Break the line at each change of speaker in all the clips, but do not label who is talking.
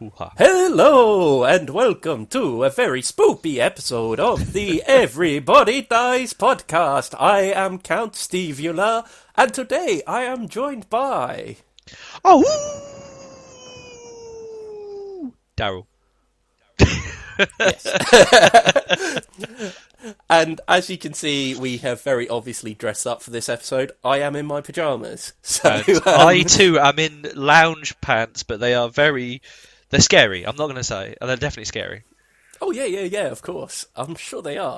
Hoo-ha.
Hello and welcome to a very spoopy episode of the Everybody Dies podcast. I am Count Stevula, and today I am joined by...
Oh, Daryl.
Yes. And as you can see, we have very obviously dressed up for this episode. I am in my pyjamas. So
I too am in lounge pants, but they're scary. I'm not going to say. They're definitely scary.
Oh, yeah, of course. I'm sure they are.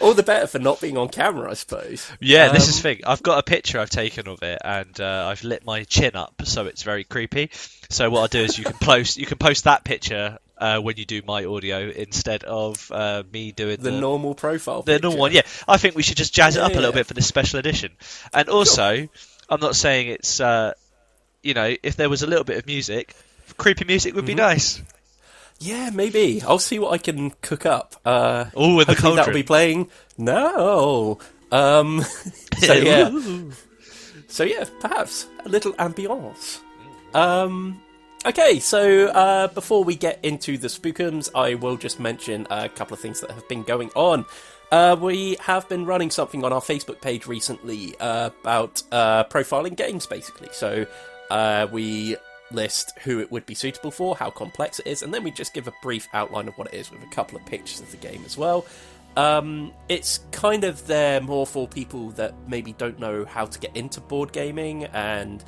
All the better for not being on camera, I suppose.
Yeah, this is the thing. I've got a picture I've taken of it, and I've lit my chin up, so it's very creepy. So what I'll do is you can post that picture when you do my audio instead of me doing
the normal profile
the
picture.
normal one. Yeah, I think we should just jazz it up a little bit for this special edition. And also, sure. I'm not saying it's if there was a little bit of music, creepy music would be nice.
Yeah, maybe. I'll see what I can cook up.
In the cauldron.
That'll be playing. No. So yeah, perhaps a little ambiance. Okay, so before we get into the spookums, I will just mention a couple of things that have been going on. We have been running something on our Facebook page recently about profiling games, basically. So we list who it would be suitable for, how complex it is, and then we just give a brief outline of what it is with a couple of pictures of the game as well. It's kind of there more for people that maybe don't know how to get into board gaming, and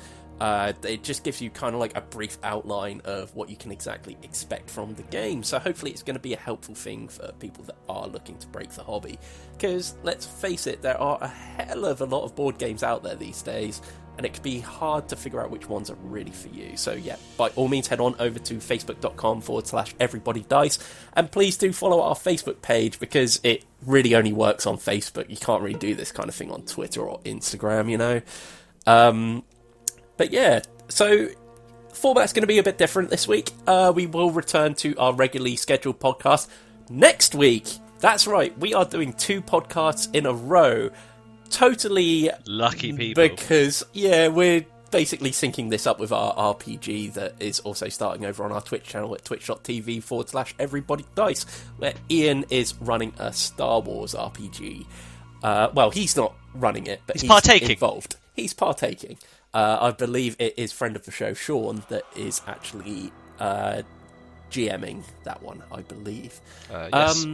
it just gives you kind of like a brief outline of what you can exactly expect from the game. So hopefully it's going to be a helpful thing for people that are looking to break the hobby. Because let's face it, there are a hell of a lot of board games out there these days, and it can be hard to figure out which ones are really for you. So yeah, by all means head on over to facebook.com/everybodydice, and please do follow our Facebook page, because it really only works on Facebook. You can't really do this kind of thing on Twitter or Instagram, you know. But yeah, so format's going to be a bit different this week. We will return to our regularly scheduled podcast next week. That's right, we are doing 2 podcasts in a row. Totally
lucky people.
Because, yeah, we're basically syncing this up with our RPG that is also starting over on our Twitch channel at twitch.tv/everybodydice, where Ian is running a Star Wars RPG. Well, he's not running it, but he's
partaking.
Involved. He's partaking. I believe it is friend of the show, Sean, that is actually GMing that one, I believe.
Yes.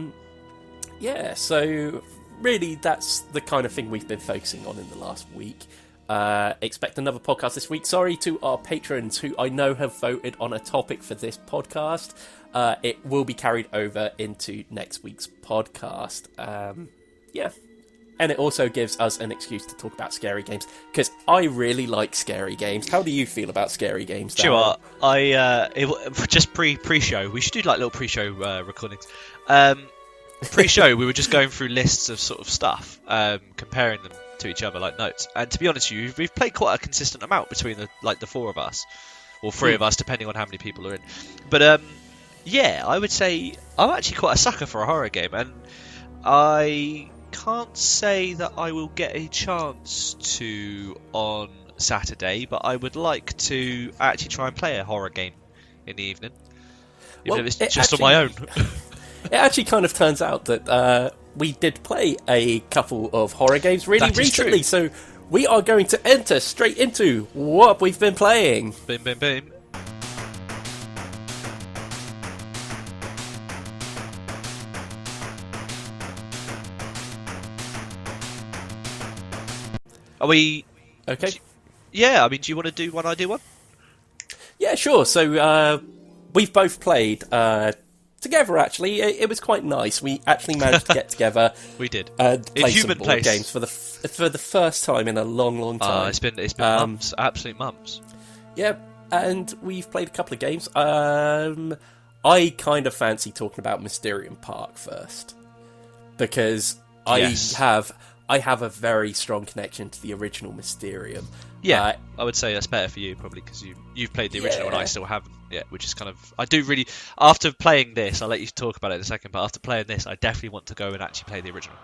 Yeah, so really that's the kind of thing we've been focusing on in the last week. Expect another podcast this week. Sorry to our patrons who I know have voted on a topic for this podcast. It will be carried over into next week's podcast. Yeah. And it also gives us an excuse to talk about scary games, because I really like scary games. How do you feel about scary games, Darren?
Do you know what? Just pre-show, we should do like little pre-show recordings. Pre-show, we were just going through lists of sort of stuff, comparing them to each other like notes. And to be honest with you, we've played quite a consistent amount between the 4 of us, or 3 of us, depending on how many people are in. But yeah, I would say I'm actually quite a sucker for a horror game, and I can't say that I will get a chance to on Saturday, but I would like to actually try and play a horror game in the evening, even if it's just on my own.
It actually kind of turns out that we did play a couple of horror games really recently, so we are going to enter straight into what we've been playing.
Boom, boom, boom. Are we...
Okay.
Yeah, I mean, do you want to do one, I do one?
Yeah, sure. So, we've both played together, actually. It was quite nice. We actually managed to get together.
We did.
Play some board games for the first time in a long time.
It's been months, absolute months.
Yeah, and we've played a couple of games. I kind of fancy talking about Mysterium Park first, because
yes.
I have a very strong connection to the original Mysterium.
Yeah, I would say that's better for you, probably, because you've played the original and I still haven't yet, which is kind of... I do really... After playing this, I'll let you talk about it in a second, but after playing this, I definitely want to go and actually play the original.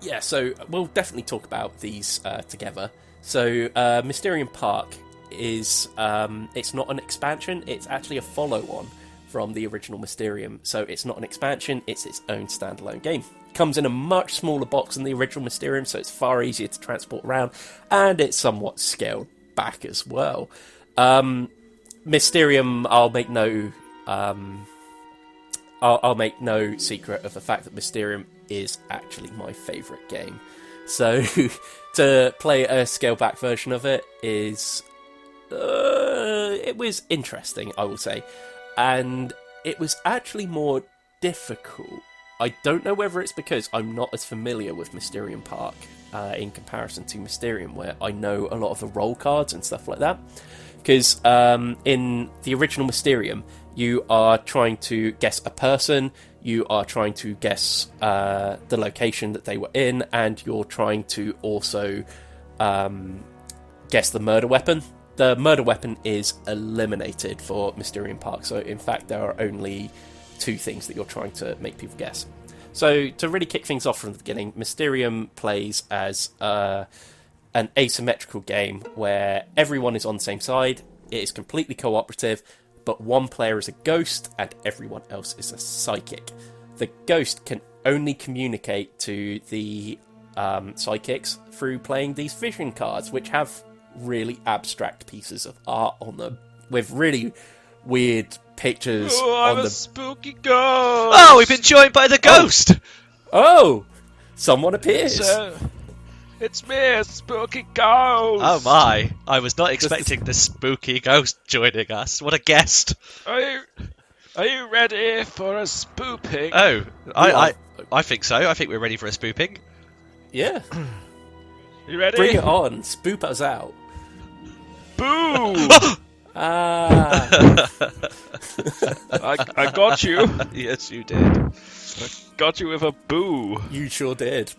Yeah,
so we'll definitely talk about these together. So, Mysterium Park is it's not an expansion, it's actually a follow-on from the original Mysterium. So it's not an expansion, it's its own standalone game. Comes in a much smaller box than the original Mysterium, so it's far easier to transport around, and it's somewhat scaled back as well. Mysterium, I'll make no secret of the fact that Mysterium is actually my favourite game. So to play a scaled back version of it is it was interesting, I will say, and it was actually more difficult. I don't know whether it's because I'm not as familiar with Mysterium Park in comparison to Mysterium, where I know a lot of the role cards and stuff like that. Because in the original Mysterium, you are trying to guess a person, you are trying to guess the location that they were in, and you're trying to also guess the murder weapon. The murder weapon is eliminated for Mysterium Park, so in fact there are only 2 things that you're trying to make people guess. So to really kick things off from the beginning, Mysterium plays as an asymmetrical game where everyone is on the same side. It is completely cooperative, but one player is a ghost and everyone else is a psychic. The ghost can only communicate to the psychics through playing these vision cards, which have really abstract pieces of art on them with really weird pictures on them.
Spooky ghost!
Oh, we've been joined by the ghost!
Oh! Someone appears!
It's me, a spooky ghost!
Oh my, I was not expecting the spooky ghost joining us. What a guest!
Are you ready for a spooping?
Oh, I think so. I think we're ready for a spooping.
Yeah.
You ready?
Bring it on. Spoop us out.
Boo!
Ah.
I got you.
Yes, you did.
Got you with a boo.
You sure did.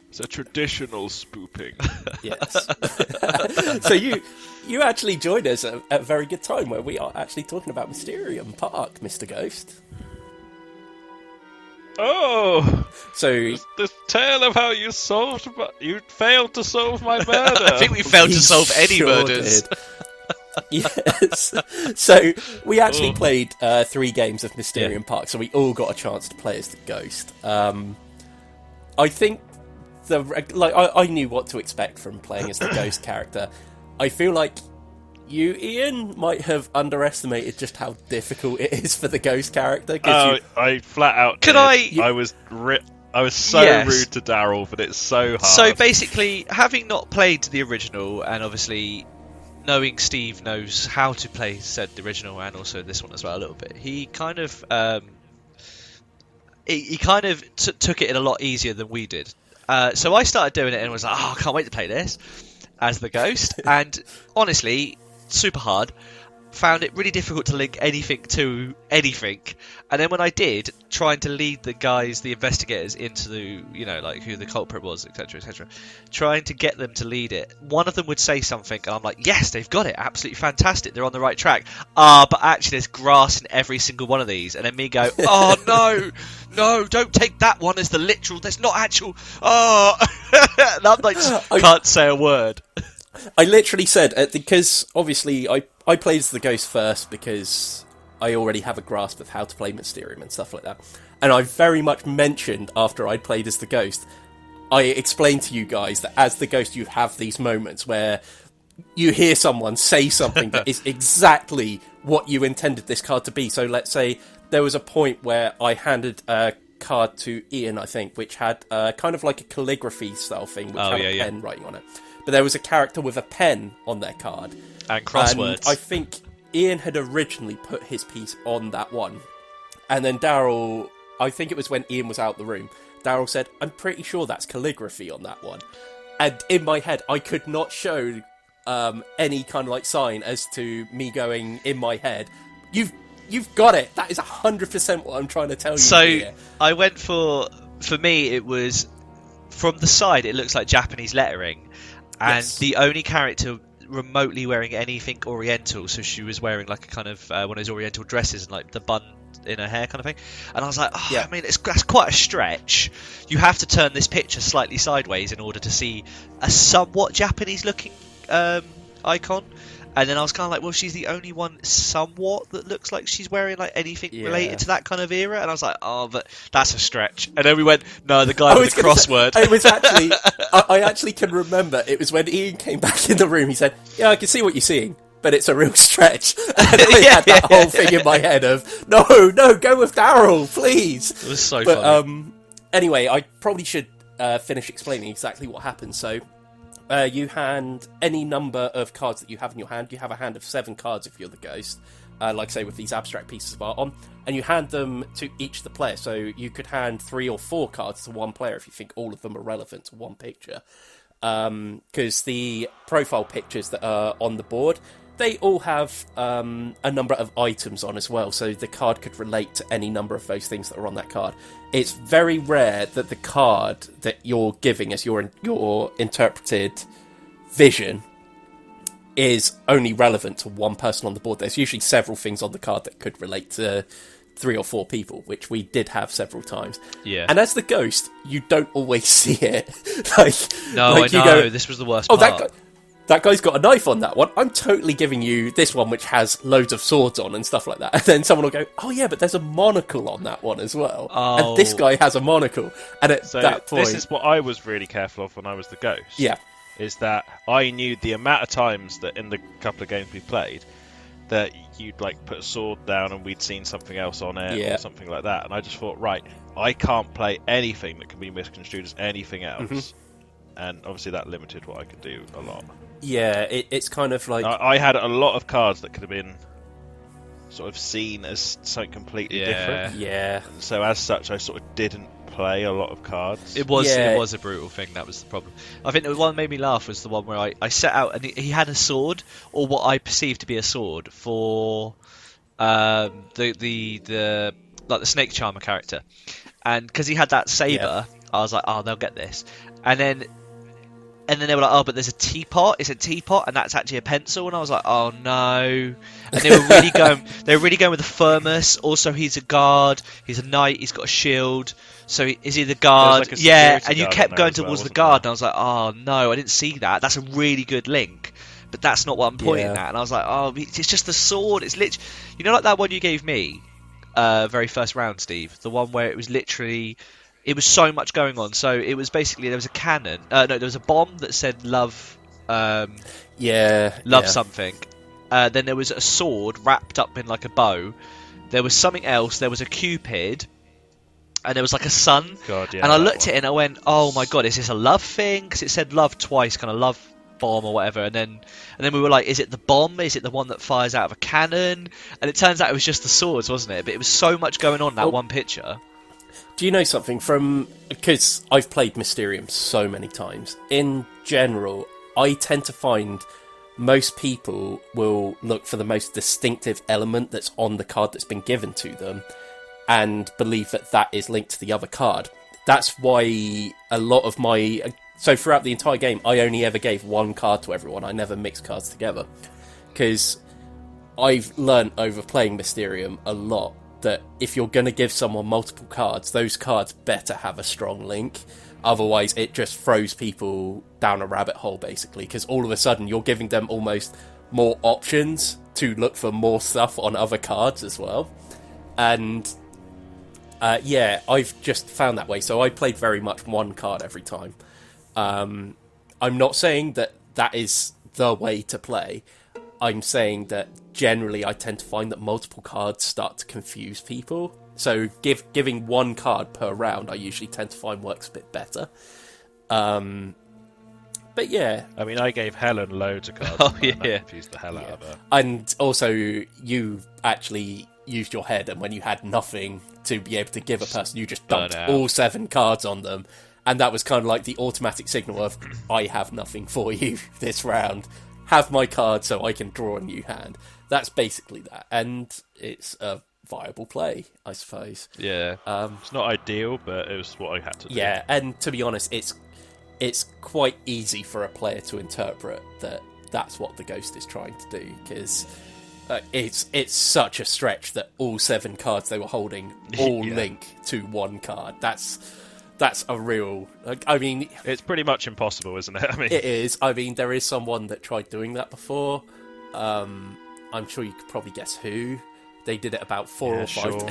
It's a traditional spooping.
Yes. So you actually joined us at a very good time where we are actually talking about Mysterium Park, Mr. Ghost.
Oh!
So
the tale of how you failed to solve my murder.
I think we failed to solve any
sure
murders.
did. Yes. So we actually played 3 games of Mysterium Park, so we all got a chance to play as the ghost. I think I knew what to expect from playing as the ghost character. I feel like you, Ian, might have underestimated just how difficult it is for the ghost character.
I flat out
Can
did.
I
was so
Yes.
rude to Daryl, but it's so hard.
So basically, having not played the original, and obviously knowing Steve knows how to play said the original and also this one as well a little bit, he kind of took it in a lot easier than we did. So I started doing it and was like, oh, I can't wait to play this as the ghost. And honestly, super hard. Found it really difficult to link anything to anything. And then when I did, trying to lead the guys, the investigators, into the, like who the culprit was, etc., etc., trying to get them to lead it. One of them would say something, and I'm like, yes, they've got it, absolutely fantastic, they're on the right track. But actually there's grass in every single one of these. And then me go, oh no, don't take that one as the literal, there's not actual, and I'm like, can't say a word.
I literally said, because obviously I played as the ghost first because I already have a grasp of how to play Mysterium and stuff like that. And I very much mentioned after I'd played as the ghost, I explained to you guys that as the ghost you have these moments where you hear someone say something that is exactly what you intended this card to be. So let's say there was a point where I handed a card to Ian, I think, which had kind of like a calligraphy style thing, which had a pen writing on it. But there was a character with a pen on their card.
And crosswords.
And I think Ian had originally put his piece on that one. And then Daryl, I think it was when Ian was out the room, Daryl said, I'm pretty sure that's calligraphy on that one. And in my head, I could not show any kind of like sign as to me going in my head, you've got it. That is 100% what I'm trying to tell you.
So
here.
I went for me, it was from the side, it looks like Japanese lettering. And
Yes.
the only character remotely wearing anything oriental, so she was wearing like a kind of one of those oriental dresses and like the bun in her hair kind of thing. And I was like, I mean, that's quite a stretch. You have to turn this picture slightly sideways in order to see a somewhat Japanese looking icon. And then I was kind of like, well, she's the only one somewhat that looks like she's wearing like anything related to that kind of era. And I was like, oh, but that's a stretch. And then we went, no, the guy with the crossword.
It was actually, I actually can remember, it was when Ian came back in the room, he said, yeah, I can see what you're seeing, but it's a real stretch. And I had that whole thing in my head of, no, go with Daryl, please.
It was so funny.
Anyway, I probably should finish explaining exactly what happened. So, you hand any number of cards that you have in your hand. You have a hand of 7 cards if you're the ghost, like say with these abstract pieces of art on, and you hand them to each of the players. So you could hand 3 or 4 cards to one player if you think all of them are relevant to one picture. Because the profile pictures that are on the board, they all have a number of items on as well, so the card could relate to any number of those things that are on that card. It's very rare that the card that you're giving as your interpreted vision is only relevant to one person on the board. There's usually several things on the card that could relate to 3 or 4 people, which we did have several times.
Yeah.
And as the ghost, you don't always see it.
No, I know. This was the worst part.
That guy's got a knife on that one. I'm totally giving you this one, which has loads of swords on and stuff like that. And then someone will go, oh yeah, but there's a monocle on that one as well.
Oh.
And this guy has a monocle. And at that point...
This is what I was really careful of when I was the ghost.
Yeah.
Is that I knew the amount of times that in the couple of games we played, that you'd like put a sword down and we'd seen something else on it or something like that. And I just thought, right, I can't play anything that can be misconstrued as anything else. Mm-hmm. And obviously that limited what I could do a lot.
Yeah, it's kind of like...
I had a lot of cards that could have been sort of seen as something completely different.
Yeah.
And so as such, I sort of didn't play a lot of cards.
It was a brutal thing, that was the problem. I think the one that made me laugh was the one where I set out, and he had a sword, or what I perceived to be a sword, for the snake charmer character. And because he had that saber, I was like, oh, they'll get this. And then they were like, oh, but there's a teapot. It's a teapot, and that's actually a pencil. And I was like, oh no. And they were really going with the firmus. Also, he's a guard. He's a knight. He's got a shield. So is he the guard?
Like
and you kept going towards the guard. And I was like, oh no, I didn't see that. That's a really good link, but that's not what I'm pointing at. And I was like, oh, it's just the sword. It's literally, like that one you gave me, very first round, Steve. The one where it was literally. It was so much going on. So it was basically, there was a cannon. There was a bomb that said love. Something. Then there was a sword wrapped up in like a bow. There was something else. There was a cupid, and there was like a sun.
God, yeah.
And I looked at it and I went, "Oh my god, is this a love thing?" Because it said love twice, kind of love bomb or whatever. And then we were like, "Is it the bomb? Is it the one that fires out of a cannon?" And it turns out it was just the swords, wasn't it? But it was so much going on in that one picture.
Do you know something because I've played Mysterium so many times. In general, I tend to find most people will look for the most distinctive element that's on the card that's been given to them and believe that is linked to the other card. That's why a lot of so throughout the entire game, I only ever gave one card to everyone. I never mixed cards together. Because I've learned over playing Mysterium a lot that if you're going to give someone multiple cards, those cards better have a strong link. Otherwise, it just throws people down a rabbit hole, basically, because all of a sudden you're giving them almost more options to look for more stuff on other cards as well. And, I've just found that way. So I played very much one card every time. I'm not saying that is the way to play. I'm saying that generally I tend to find that multiple cards start to confuse people. So giving one card per round, I usually tend to find works a bit better. But yeah.
I mean, I gave Helen loads of cards.
Oh, yeah.
That confused the hell out of her.
And also, you actually used your head, and when you had nothing to be able to give a person, you just dumped all 7 cards on them. And that was kind of like the automatic signal of, I have nothing for you this round. Have my card so I can draw a new hand. That's basically that. And it's a viable play, I suppose.
Yeah. It's not ideal, but it was what I had to do.
Yeah, and to be honest, it's quite easy for a player to interpret that that's what the ghost is trying to do, because it's such a stretch that all 7 cards they were holding all link to one card. That's a real... I mean...
It's pretty much impossible, isn't it? I mean,
it is. I mean, there is someone that tried doing that before. I'm sure you could probably guess who. They did it about 4 or 5
sure.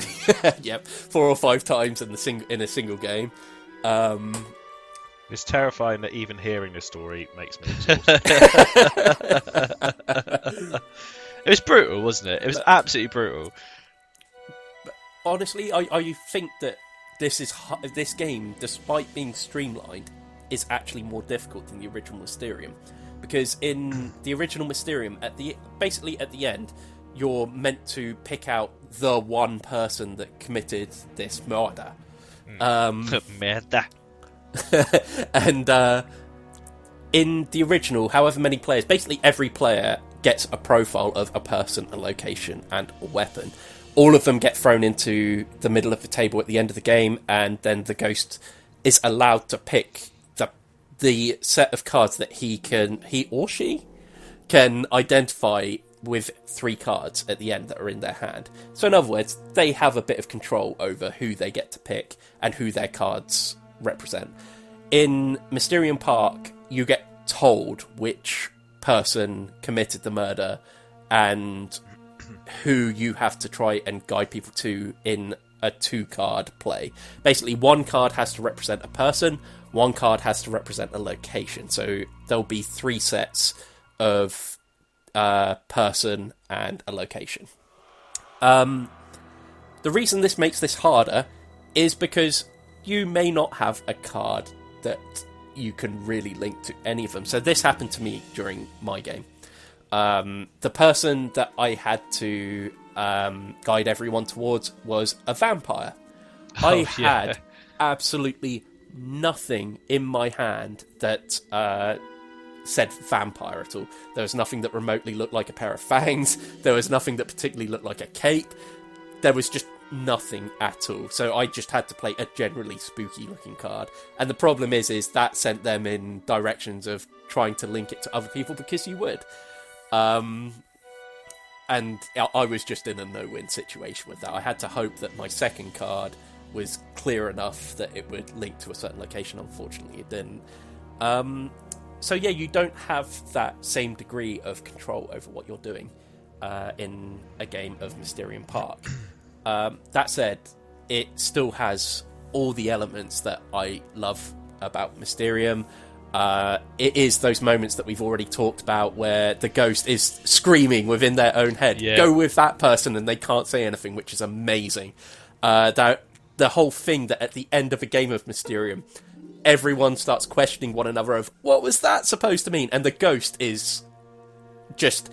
Yep, 4 or 5 times in a single game.
It's terrifying that even hearing this story makes me exhausted.
It was brutal, wasn't it? It was absolutely brutal.
Honestly, I think that this game, despite being streamlined, is actually more difficult than the original Mysterium. Because in the original Mysterium, basically at the end, you're meant to pick out the one person that committed this murder.
Murder.
And in the original, however many players, basically every player gets a profile of a person, a location, and a weapon. All of them get thrown into the middle of the table at the end of the game, and then the ghost is allowed to pick the set of cards that he or she can identify with 3 cards at the end that are in their hand. So in other words, they have a bit of control over who they get to pick and who their cards represent. In Mysterium Park, you get told which person committed the murder and who you have to try and guide people to in a 2-card play. Basically, 1 card has to represent a person, 1 card has to represent a location. So there'll be 3 sets of person and a location. The reason this makes this harder is because you may not have a card that you can really link to any of them. So this happened to me during my game. The person that I had to guide everyone towards was a vampire. I had absolutely nothing in my hand that said vampire at all. There was nothing that remotely looked like a pair of fangs. There was nothing that particularly looked like a cape. There was just nothing at all. So I just had to play a generally spooky looking card. And the problem is that sent them in directions of trying to link it to other people because you would. And I was just in a no-win situation with that. I had to hope that my second card was clear enough that it would link to a certain location. Unfortunately, it didn't. So yeah, you don't have that same degree of control over what you're doing in a game of Mysterium Park. That said, it still has all the elements that I love about Mysterium. It is those moments that we've already talked about where the ghost is screaming within their own head, go with that person, and they can't say anything, which is amazing. The whole thing that at the end of a game of Mysterium, everyone starts questioning one another of, what was that supposed to mean? And the ghost is just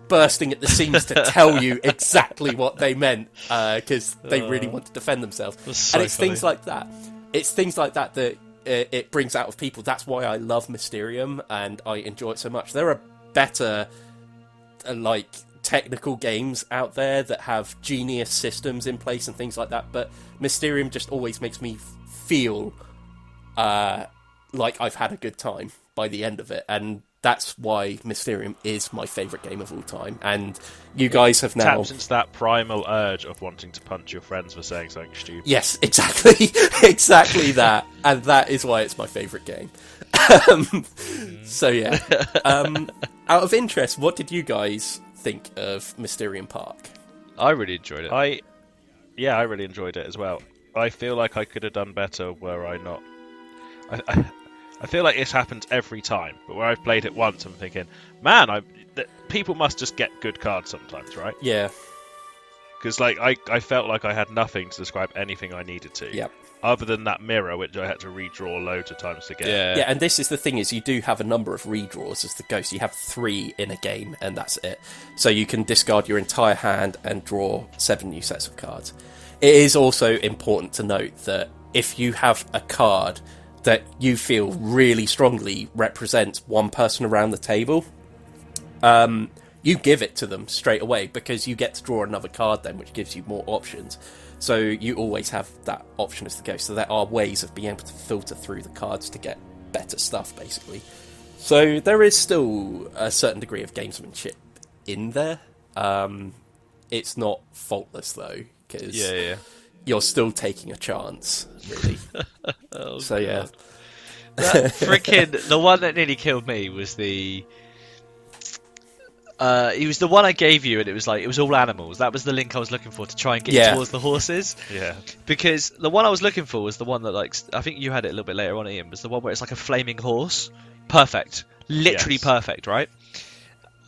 bursting at the seams to tell you exactly what they meant, because they really want to defend themselves.
So
and it's
funny.
things like that. It's things like that that it brings out of people. That's why I love Mysterium and I enjoy it so much. There are better, technical games out there that have genius systems in place and things like that, but Mysterium just always makes me feel like I've had a good time by the end of it, and that's why Mysterium is my favourite game of all time. And you guys have now
Taps into that primal urge of wanting to punch your friends for saying something stupid.
Yes, exactly. Exactly that. And that is why it's my favourite game. So yeah. Out of interest, what did you guys think of Mysterium Park?
I really enjoyed it.
I really enjoyed it as well. I feel like I could have done better were I not. I feel like this happens every time, but where I've played it once, I'm thinking, man, people must just get good cards sometimes, right?
Yeah.
Because I felt like I had nothing to describe anything I needed to.
Yep.
Other than that mirror, which I had to redraw loads of times to get.
Yeah, and this is the thing, is you do have a number of redraws as the ghost. You have 3 in a game, and that's it. So you can discard your entire hand and draw 7 new sets of cards. It is also important to note that if you have a card that you feel really strongly represents one person around the table, you give it to them straight away, because you get to draw another card then, which gives you more options. So you always have that option as the ghost. So there are ways of being able to filter through the cards to get better stuff, basically. So there is still a certain degree of gamesmanship in there. It's not faultless, though, because you're still taking a chance, really. So yeah.
That freaking the one that nearly killed me was the It was the one I gave you, and it was all animals. That was the link I was looking for to try and get you towards the horses.
Yeah.
Because the one I was looking for was the one that, like, I think you had it a little bit later on, Ian, was the one where it's like a flaming horse. Perfect. Literally perfect, right?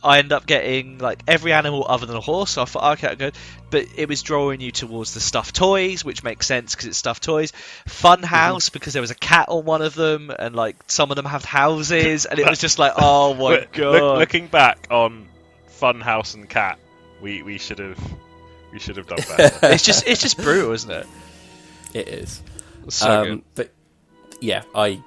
I ended up getting like every animal other than a horse, so I thought, okay, good. But it was drawing you towards the stuffed toys, which makes sense because it's stuffed toys. Fun house because there was a cat on one of them, and like some of them have houses, and it was just like, oh my god.
Looking back on Fun House and Cat, we should have done better.
it's just brutal, isn't it?
It is.
So good.
But yeah, I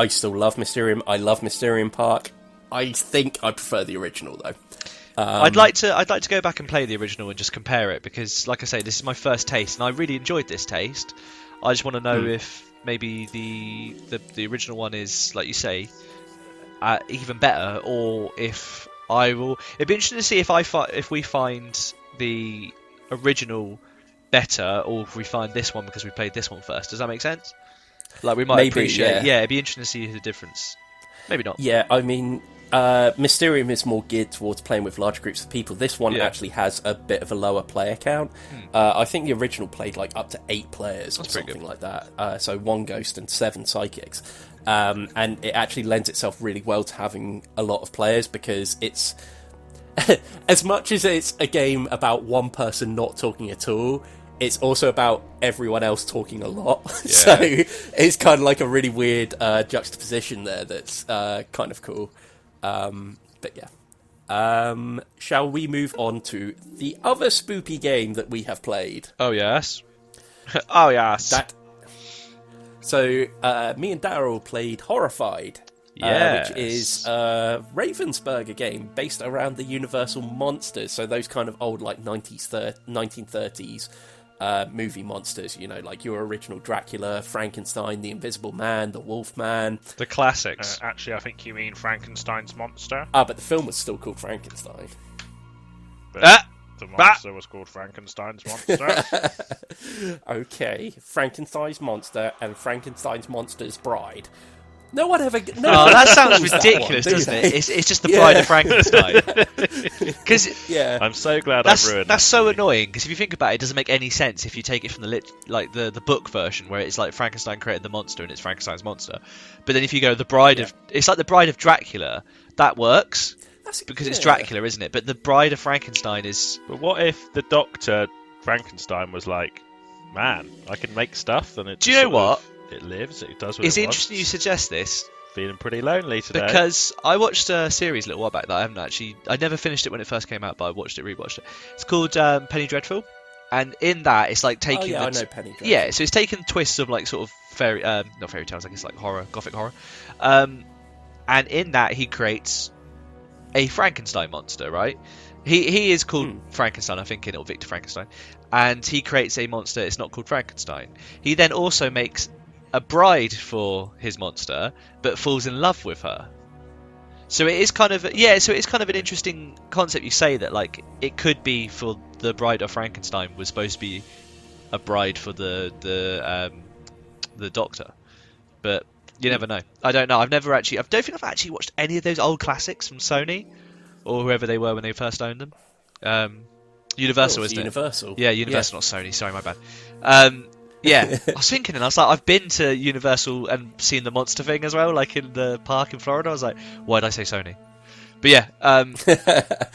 still love Mysterium. I love Mysterium Park. I think I prefer the original though.
I'd like to go back and play the original and just compare it because, like I say, this is my first taste, and I really enjoyed this taste. I just want to know if maybe the original one is, like you say, even better, or if I will. It'd be interesting to see if we find the original better, or if we find this one because we played this one first. Does that make sense? Like we might appreciate. Yeah, it'd be interesting to see the difference. Maybe not.
Yeah, I mean, Mysterium is more geared towards playing with large groups of people. This one actually has a bit of a lower player count. I think the original played like up to 8 players or something like that. So 1 ghost and 7 psychics. And it actually lends itself really well to having a lot of players because it's... as much as it's a game about one person not talking at all, it's also about everyone else talking a lot. Yeah. So it's kind of like a really weird juxtaposition there that's kind of cool. But yeah. Shall we move on to the other spoopy game that we have played?
Oh, yes. Oh, yes.
So me and Daryl played Horrified. Which is a Ravensburger game based around the Universal monsters. So those kind of old, like, 1930s movie monsters, you know, like your original Dracula, Frankenstein, the Invisible Man, the Wolfman.
The classics.
Actually, I think you mean Frankenstein's monster.
But the film was still called Frankenstein.
But the monster was called Frankenstein's monster.
Okay, Frankenstein's monster and Frankenstein's monster's bride. No one ever...
that sounds ridiculous, doesn't it? It's just the Bride of Frankenstein.
I'm so glad I've ruined that.
That's so annoying, because if you think about it, it doesn't make any sense if you take it from the book version, where it's like Frankenstein created the monster and it's Frankenstein's monster. But then if you go the Bride of... It's like the Bride of Dracula. That works, because it's Dracula, isn't it? But the Bride of Frankenstein is...
But what if the Dr. Frankenstein was like, man, I can make stuff, and it...
Do you know what?
It lives, it does what
It's
it
interesting you suggest this.
Feeling pretty lonely today.
Because I watched a series a little while back that I never finished it when it first came out, but I watched it, rewatched it. It's called Penny Dreadful. And in that, it's like taking...
I know Penny Dreadful.
Yeah, so it's taking twists of like sort of not fairy tales, I guess like horror, gothic horror. And in that, he creates a Frankenstein monster, right? He is called Frankenstein, I think, in it, or Victor Frankenstein. And he creates a monster, it's not called Frankenstein. He then also makes a bride for his monster, but falls in love with her. So it is kind of an interesting concept. You say that, like, it could be for the Bride of Frankenstein was supposed to be a bride for the Doctor, but you never know. I don't know. I don't think I've actually watched any of those old classics from Sony or whoever they were when they first owned them. Universal, isn't it?
Universal.
Yeah, Universal, not Sony. Sorry, my bad. Yeah, I was thinking, and I was like, I've been to Universal and seen the monster thing as well, like in the park in Florida. I was like, why did I say Sony? But yeah,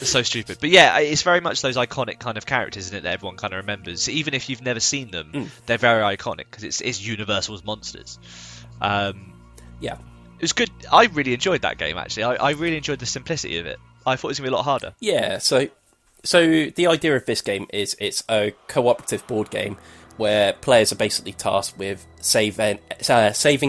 it's so stupid. But yeah, it's very much those iconic kind of characters, isn't it, that everyone kind of remembers. Even if you've never seen them, they're very iconic because it's Universal's monsters.
Yeah.
It was good. I really enjoyed that game, actually. I really enjoyed the simplicity of it. I thought it was going to be a lot harder.
Yeah, so the idea of this game is it's a cooperative board game where players are basically tasked with saving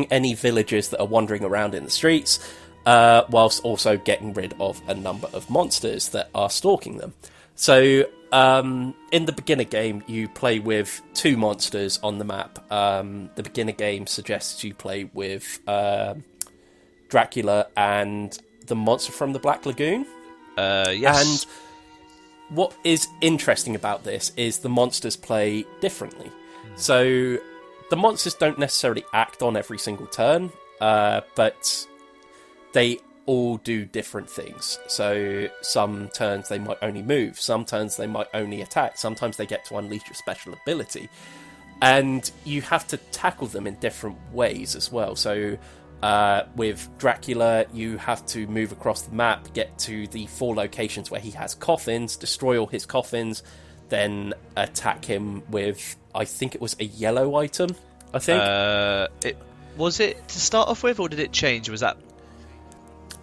any villagers that are wandering around in the streets, whilst also getting rid of a number of monsters that are stalking them. So, in the beginner game, you play with 2 monsters on the map. The beginner game suggests you play with Dracula and the monster from the Black Lagoon.
Yes.
And what is interesting about this is the monsters play differently. So the monsters don't necessarily act on every single turn, but they all do different things. So some turns they might only move, some turns they might only attack, sometimes they get to unleash your special ability. And you have to tackle them in different ways as well. So with Dracula, you have to move across the map, get to the 4 locations where he has coffins, destroy all his coffins, then attack him with, I think it was a yellow item, I think.
Was it to start off with, or did it change? Was that...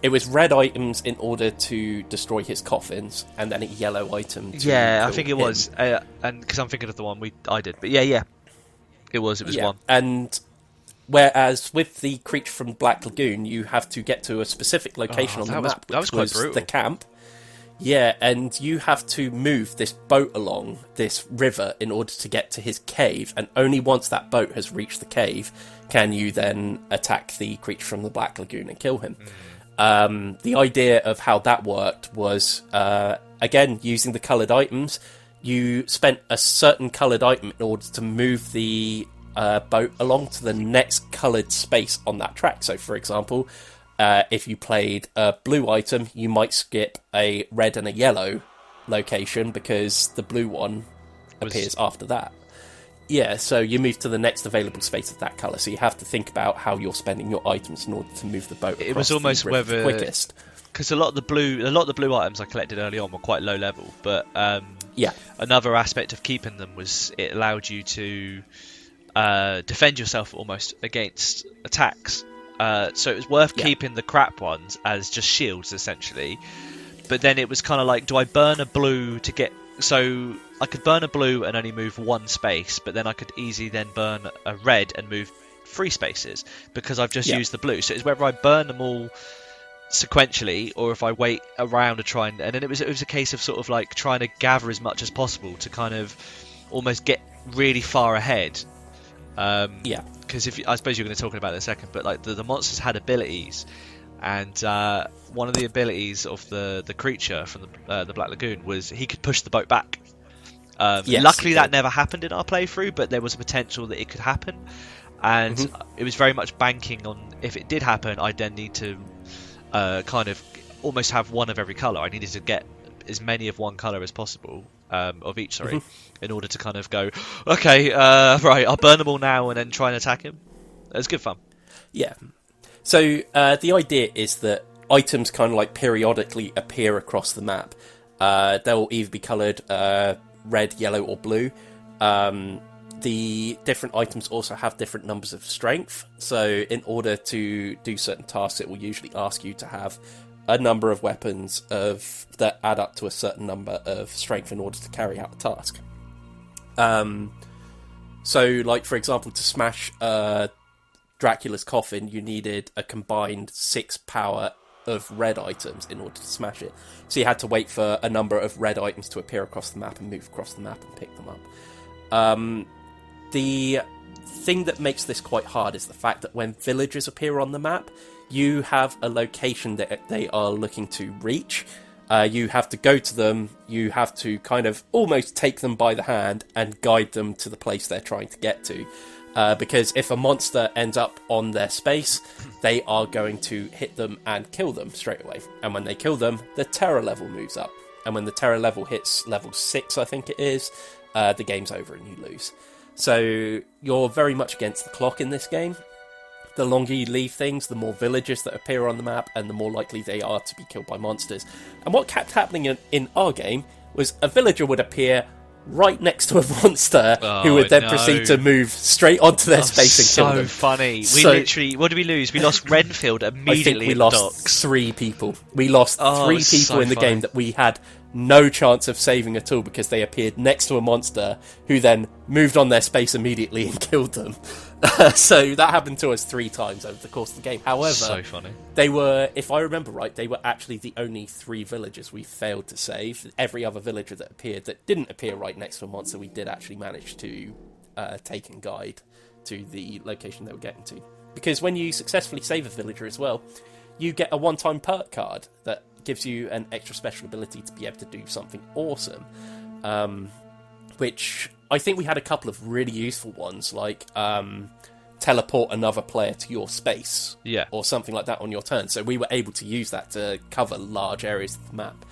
It was red items in order to destroy his coffins, and then a yellow item to
I think it
him.
was. And because I'm thinking of the one I did. But yeah. It was one.
And whereas with the creature from Black Lagoon, you have to get to a specific location on the map,
that was quite brutal.
The camp. Yeah, and you have to move this boat along this river in order to get to his cave, and only once that boat has reached the cave can you then attack the creature from the Black Lagoon and kill him. The idea of how that worked was, again, using the coloured items. You spent a certain coloured item in order to move the boat along to the next coloured space on that track. So, for example, if you played a blue item, you might skip a red and a yellow location because the blue one appears after that. Yeah, so you move to the next available space of that colour. So you have to think about how you're spending your items in order to move the boat across
it was almost
the river quickest.
Because a lot of the blue items I collected early on were quite low level, but another aspect of keeping them was it allowed you to defend yourself almost against attacks. So it was worth keeping the crap ones as just shields essentially. But then it was kind of like, do I burn a blue to get... So I could burn a blue and only move 1 space, but then I could easily then burn a red and move 3 spaces because I've just used the blue. So it's whether I burn them all sequentially or if I wait around to try and then it was a case of sort of like trying to gather as much as possible to kind of almost get really far ahead. Because I suppose you're going to talk about it in a second, but like the monsters had abilities, and one of the abilities of the creature from the Black Lagoon was he could push the boat back. Luckily that never happened in our playthrough, but there was a potential that it could happen, and it was very much banking on if it did happen, I'd then need to kind of almost have one of every colour. I needed to get as many of one colour as possible, of each, in order to kind of go, okay, right, I'll burn them all now and then try and attack him. It was good fun. Yeah.
So the idea is that items kind of like periodically appear across the map. They'll either be coloured red, yellow or blue. The different items also have different numbers of strength. So in order to do certain tasks, it will usually ask you to have a number of weapons that add up to a certain number of strength in order to carry out a task. So, like, for example, to smash Dracula's coffin, you needed a combined 6 power of red items in order to smash it. So you had to wait for a number of red items to appear across the map and move across the map and pick them up. The thing that makes this quite hard is the fact that when villagers appear on the map, you have a location that they are looking to reach. You have to go to them, you have to kind of almost take them by the hand and guide them to the place they're trying to get to. Because if a monster ends up on their space, they are going to hit them and kill them straight away. And when they kill them, the terror level moves up. And when the terror level hits level 6, I think it is, the game's over and you lose. So you're very much against the clock in this game. The longer you leave things, the more villagers that appear on the map, and the more likely they are to be killed by monsters. And what kept happening in our game was a villager would appear right next to a monster who would then proceed to move straight onto their space and kill them.
So funny. We literally, what did we lose? We lost Renfield immediately.
I think we lost 3 people. We lost 3 people in the game that we had no chance of saving at all because they appeared next to a monster who then moved on their space immediately and killed them. So that happened to us 3 times over the course of the game. However,
so funny.
They were, if I remember right, they were actually the only 3 villagers we failed to save. Every other villager that appeared that didn't appear right next to a monster, we did actually manage to take and guide to the location they were getting to. Because when you successfully save a villager as well, you get a one-time perk card that gives you an extra special ability to be able to do something awesome. Which I think we had a couple of really useful ones, like teleport another player to your space,
Yeah.
or something like that on your turn. So we were able to use that to cover large areas of the map.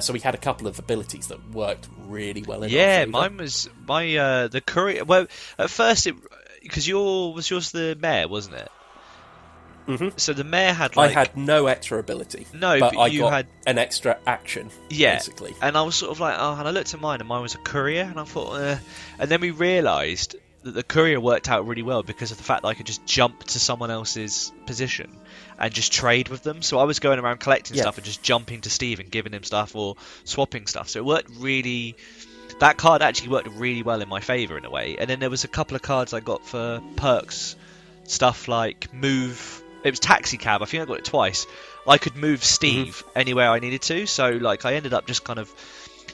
So we had a couple of abilities that worked really well in our favour.
Mine was the courier. Well, at first because yours was the mayor, wasn't it?
Mm-hmm.
So the mayor had
I had no extra ability.
No,
but I
you
got
had
an extra action. Basically.
And I was sort of like, and I looked at mine, and mine was a courier, and I thought, and then we realised that the courier worked out really well because of the fact that I could just jump to someone else's position and just trade with them. So I was going around collecting stuff and just jumping to Steve and giving him stuff or swapping stuff. So it worked really. That card actually worked really well in my favour in a way. And then there was a couple of cards I got for perks, stuff like move. It was taxi cab. I think I got it twice. I could move Steve anywhere I needed to. So like I ended up just kind of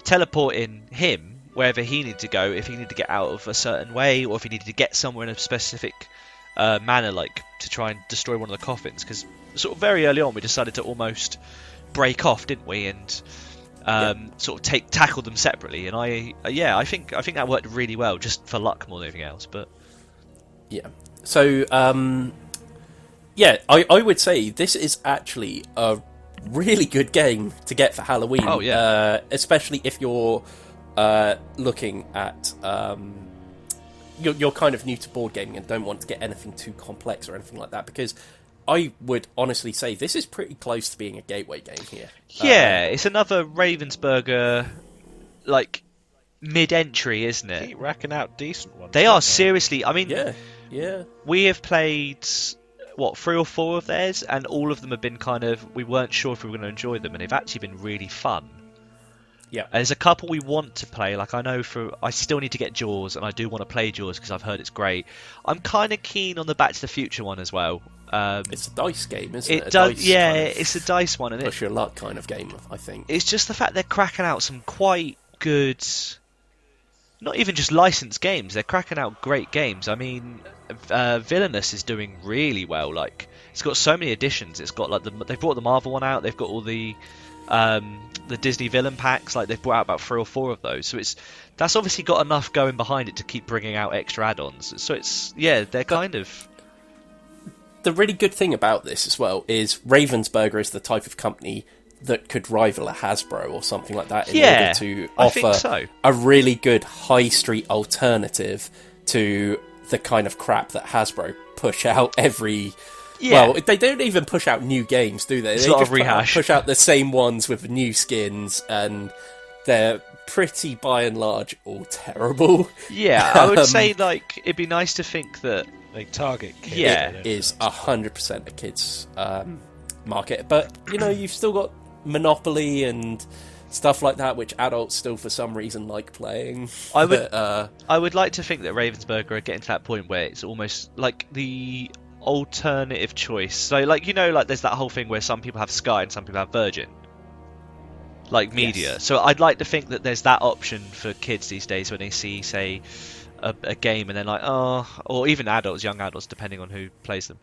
teleporting him wherever he needed to go, if he needed to get out of a certain way, or if he needed to get somewhere in a specific manner, like to try and destroy one of the coffins. Because sort of very early on, we decided to almost break off, didn't we? And sort of tackle them separately. And I think that worked really well, just for luck more than anything else. But
yeah, so I would say this is actually a really good game to get for Halloween.
Oh yeah,
especially if you're looking at you're kind of new to board gaming and don't want to get anything too complex or anything like that, because I would honestly say this is pretty close to being a gateway game here.
Yeah, it's another Ravensburger like mid-entry, isn't it?
Keep racking out decent ones.
They are seriously. I mean,
yeah.
We have played 3 or 4 of theirs, and all of them have been kind of. We weren't sure if we were going to enjoy them, and they've actually been really fun.
Yeah,
there's a couple we want to play. Like I know I still need to get Jaws, and I do want to play Jaws because I've heard it's great. I'm kind of keen on the Back to the Future one as well.
It's a dice game, isn't it?
It's a dice one, and
push your luck kind of game, I think.
It's just the fact they're cracking out some quite good, not even just licensed games. They're cracking out great games. I mean, Villainous is doing really well. Like it's got so many editions. It's got like they brought the Marvel one out. They've got all the Disney villain packs. Like they've brought out about 3 or 4 of those. So that's obviously got enough going behind it to keep bringing out extra add-ons. So they're kind of.
The really good thing about this as well is Ravensburger is the type of company that could rival a Hasbro or something like that in order to offer a really good high street alternative to the kind of crap that Hasbro push out every. Yeah. Well, they don't even push out new games, do they?
It's
they
not
just
a rehash.
Push out the same ones with new skins, and they're pretty, by and large, all terrible.
Yeah, I would say like it'd be nice to think that
they target kids.
Yeah,
it is 100% a kids market, but you've still got Monopoly and stuff like that, which adults still for some reason like playing.
I would like to think that Ravensburger are getting to that point where it's almost like the alternative choice. So like there's that whole thing where some people have Sky and some people have Virgin, like media. Yes. So I'd like to think that there's that option for kids these days when they see, say, a game and they're like, or even adults, young adults, depending on who plays them,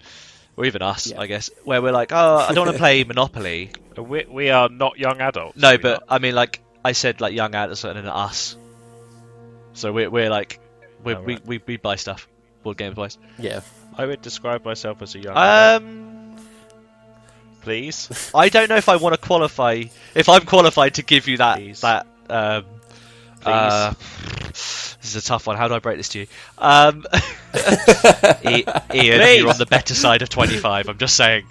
or even us, I guess, where we're like, I don't want to play Monopoly.
We are not young adults.
No, but I mean, like I said, like young adults and then us. So we're like, we buy stuff, board games wise.
Yeah.
I would describe myself as a young adult. Please.
I don't know if I want to qualify. If I'm qualified to give you that. Please. This is a tough one. How do I break this to you? Ian, you're on the better side of 25. I'm just saying.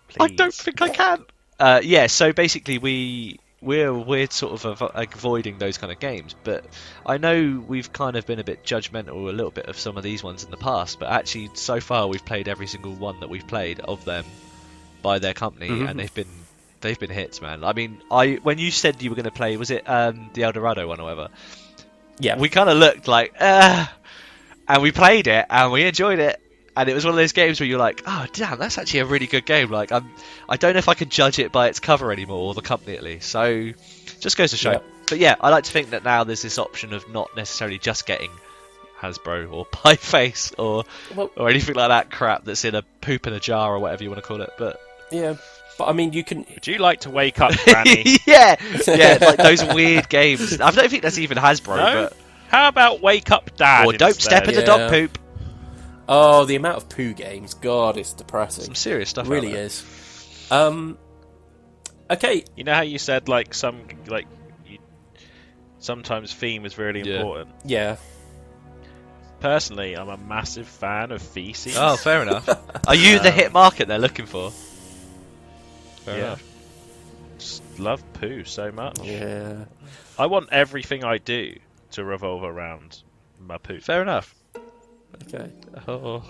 Please. I don't think I can. So basically we're sort of avoiding those kind of games, but I know we've kind of been a bit judgmental a little bit of some of these ones in the past, but actually so far we've played every single one that we've played of them by their company, and they've been hits, man. I mean, when you said you were going to play, was it the El Dorado one or whatever?
Yeah.
We kind of looked like, and we played it and we enjoyed it. And it was one of those games where you're like, oh, damn, that's actually a really good game. Like, I don't know if I can judge it by its cover anymore, or the company at least. So, just goes to show. Yeah. But yeah, I like to think that now there's this option of not necessarily just getting Hasbro or Pie Face or anything like that crap that's in a poop in a jar or whatever you want to call it. But
yeah, but I mean, you can.
Would you like to wake up, Granny?
yeah, like those weird games. I don't think that's even Hasbro,
no?
but
How about Wake Up Dad?
Or don't step in the dog poop.
Oh, the amount of poo games. God, it's depressing.
Some serious stuff.
It really is. Okay.
You know how you said sometimes theme is really important.
Yeah.
Personally, I'm a massive fan of feces.
Oh, fair enough. Are you the hit market they're looking for? Fair enough.
Just love poo so much.
Yeah.
I want everything I do to revolve around my poo.
Fair enough.
Okay.
Oh.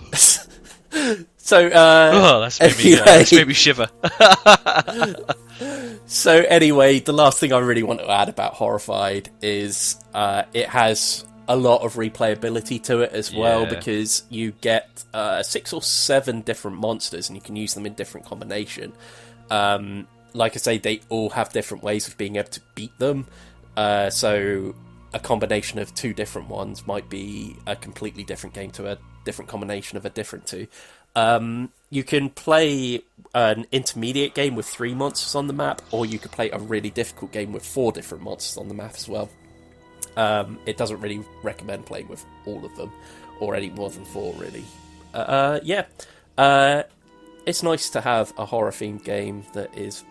So,
that's made me shiver.
So anyway, the last thing I really want to add about Horrified is it has a lot of replayability to it as well, because you get 6 or 7 different monsters and you can use them in different combination. Like I say, they all have different ways of being able to beat them. So a combination of 2 different ones might be a completely different game to a different combination of a different 2. You can play an intermediate game with 3 monsters on the map, or you could play a really difficult game with 4 different monsters on the map as well. It doesn't really recommend playing with all of them, or any more than 4, really. It's nice to have a horror-themed game that is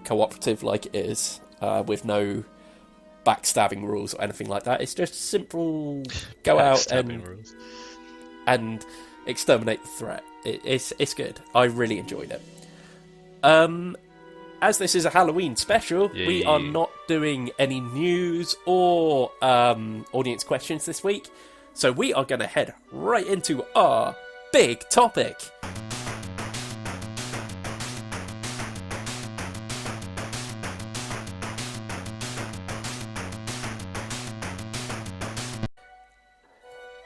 cooperative like it is, with no backstabbing rules or anything like that. It's just simple, go out and exterminate the threat. It's good. I really enjoyed it. As this is a Halloween special, we are not doing any news or audience questions this week, so we are going to head right into our big topic.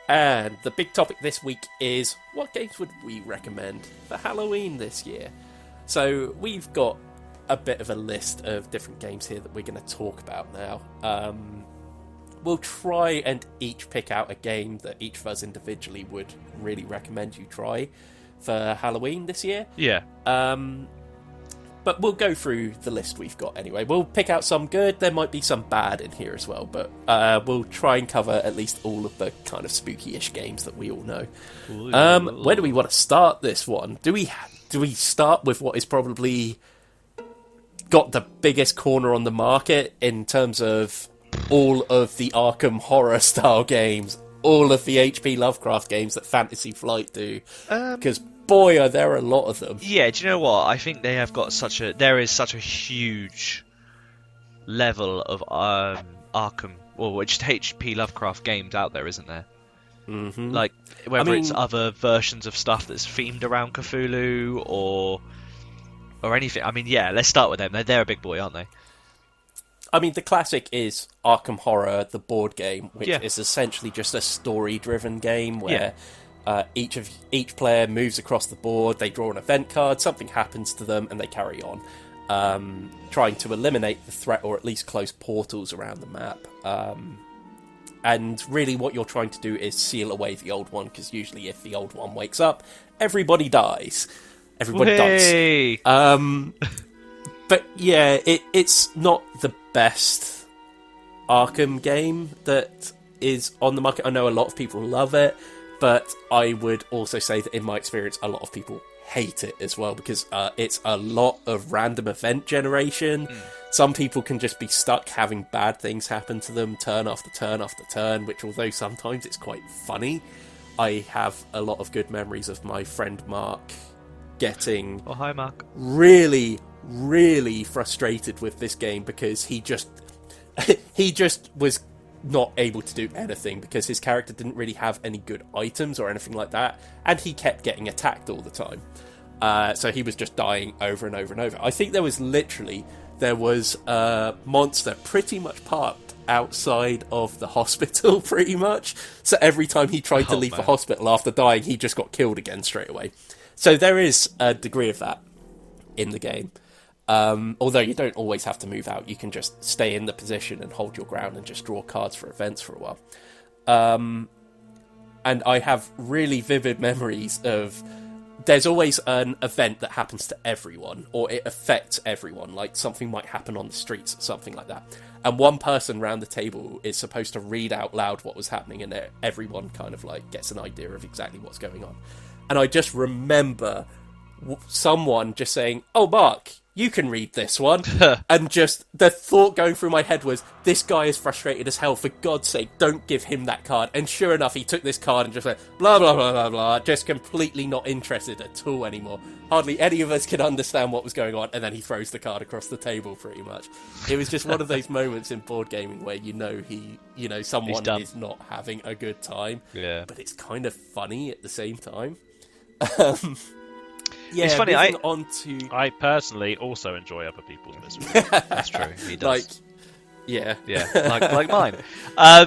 And the big topic this week is, what games would we recommend for Halloween this year? So we've got a bit of a list of different games here that we're going to talk about now. We'll try and each pick out a game that each of us individually would really recommend you try for Halloween this year.
Yeah.
But we'll go through the list we've got anyway. We'll pick out some good. There might be some bad in here as well, but we'll try and cover at least all of the kind of spooky-ish games that we all know. Where do we want to start this one? Do we start with what is probably got the biggest corner on the market in terms of all of the Arkham horror-style games, all of the H.P. Lovecraft games that Fantasy Flight do? Because boy, are there a lot of them.
Yeah, do you know what? I think they have got there is such a huge level of Arkham, or just H.P. Lovecraft games out there, isn't there?
Mm-hmm.
Like, whether it's other versions of stuff that's themed around Cthulhu or anything. I mean, yeah, let's start with them. They're a big boy, aren't they?
I mean, the classic is Arkham Horror, the board game, which is essentially just a story-driven game where each player moves across the board, they draw an event card, something happens to them, and they carry on, trying to eliminate the threat or at least close portals around the map. And really what you're trying to do is seal away the old one, because usually if the old one wakes up, everybody dies. Everybody dies. But yeah, it's not the best Arkham game that is on the market. I know a lot of people love it, but I would also say that in my experience, a lot of people hate it as well, because it's a lot of random event generation. Some people can just be stuck having bad things happen to them turn after turn after turn, which although sometimes it's quite funny, I have a lot of good memories of my friend Mark getting
hi Mark,
really, really frustrated with this game because he just was not able to do anything because his character didn't really have any good items or anything like that, and he kept getting attacked all the time. So he was just dying over and over and over. I think there was a monster pretty much parked outside of the hospital, pretty much. So every time he tried to leave the hospital after dying, he just got killed again straight away. So there is a degree of that in the game. Although you don't always have to move out, you can just stay in the position and hold your ground and just draw cards for events for a while. And I have really vivid memories of there's always an event that happens to everyone, or it affects everyone. Like something might happen on the streets, something like that. And one person round the table is supposed to read out loud what was happening, and everyone kind of like gets an idea of exactly what's going on. And I just remember someone just saying, "Oh, Mark, you can read this one." And just the thought going through my head was, this guy is frustrated as hell. For God's sake, don't give him that card. And sure enough, he took this card and just went, blah, blah, blah, blah, blah, just completely not interested at all anymore. Hardly any of us could understand what was going on. And then he throws the card across the table, pretty much. It was just one of those moments in board gaming where someone is not having a good time.
Yeah.
But it's kind of funny at the same time.
Yeah, it's funny.
I personally also enjoy other people's misery.
That's true. He does.
Yeah,
like mine. I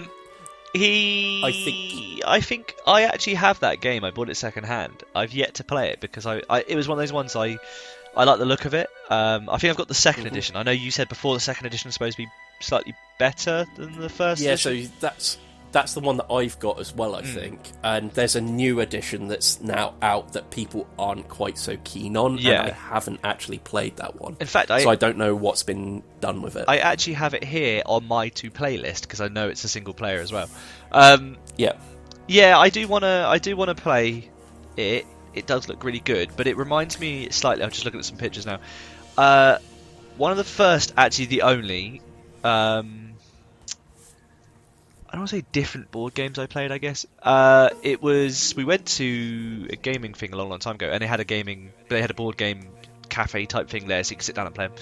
think I actually have that game. I bought it second hand. I've yet to play it because it was one of those ones I like the look of it. I think I've got the second edition. I know you said before the second edition is supposed to be slightly better than the first.
Yeah,
edition.
So that's the one that I've got as well, I think. And there's a new edition that's now out that people aren't quite so keen on.
Yeah.
And I haven't actually played that one.
In fact,
so I don't know what's been done with it.
I actually have it here on my to play list because I know it's a single player as well. Yeah, I do wanna play it. It does look really good, but it reminds me slightly. I'm just looking at some pictures now. One of the first, actually the only. I don't want to say different board games I played, I guess. We went to a gaming thing a long time ago, and they had a board game cafe type thing there, so you could sit down and play them.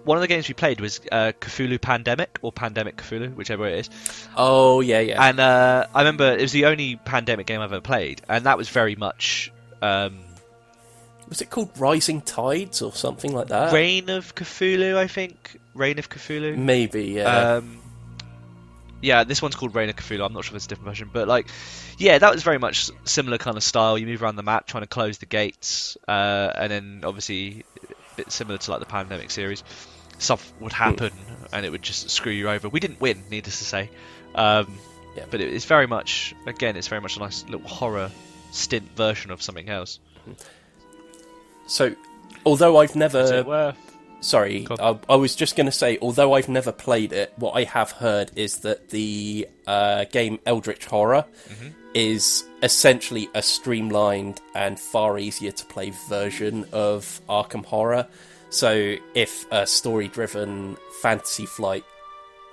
One of the games we played was Cthulhu Pandemic, or Pandemic Cthulhu, whichever it is.
Oh, yeah.
And I remember it was the only Pandemic game I've ever played, and that was very much...
was it called Rising Tides, or something like that?
Reign of Cthulhu, I think. Reign of Cthulhu?
Maybe, yeah.
Yeah, this one's called Reign of Cthulhu. I'm not sure if it's a different version, but that was very much similar kind of style. You move around the map trying to close the gates, and then obviously a bit similar to the Pandemic series. Stuff would happen, and it would just screw you over. We didn't win, needless to say. But it's very much a nice little horror stint version of something else.
So, although I've never...
Is it worth?
Sorry, I was just going to say, although I've never played it, what I have heard is that the game Eldritch Horror is essentially a streamlined and far easier to play version of Arkham Horror. So if a story-driven Fantasy Flight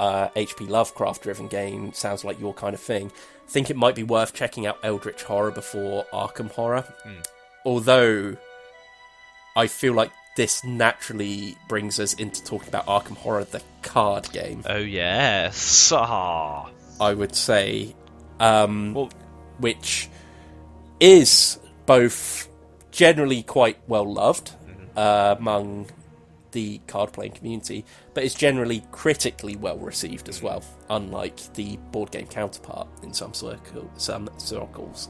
H.P. Lovecraft-driven game sounds like your kind of thing, I think it might be worth checking out Eldritch Horror before Arkham Horror. Although I feel like this naturally brings us into talking about Arkham Horror, the card game.
Oh, yes.
I would say. Which is both generally quite well loved among the card-playing community, but is generally critically well received as well, unlike the board game counterpart in some circles.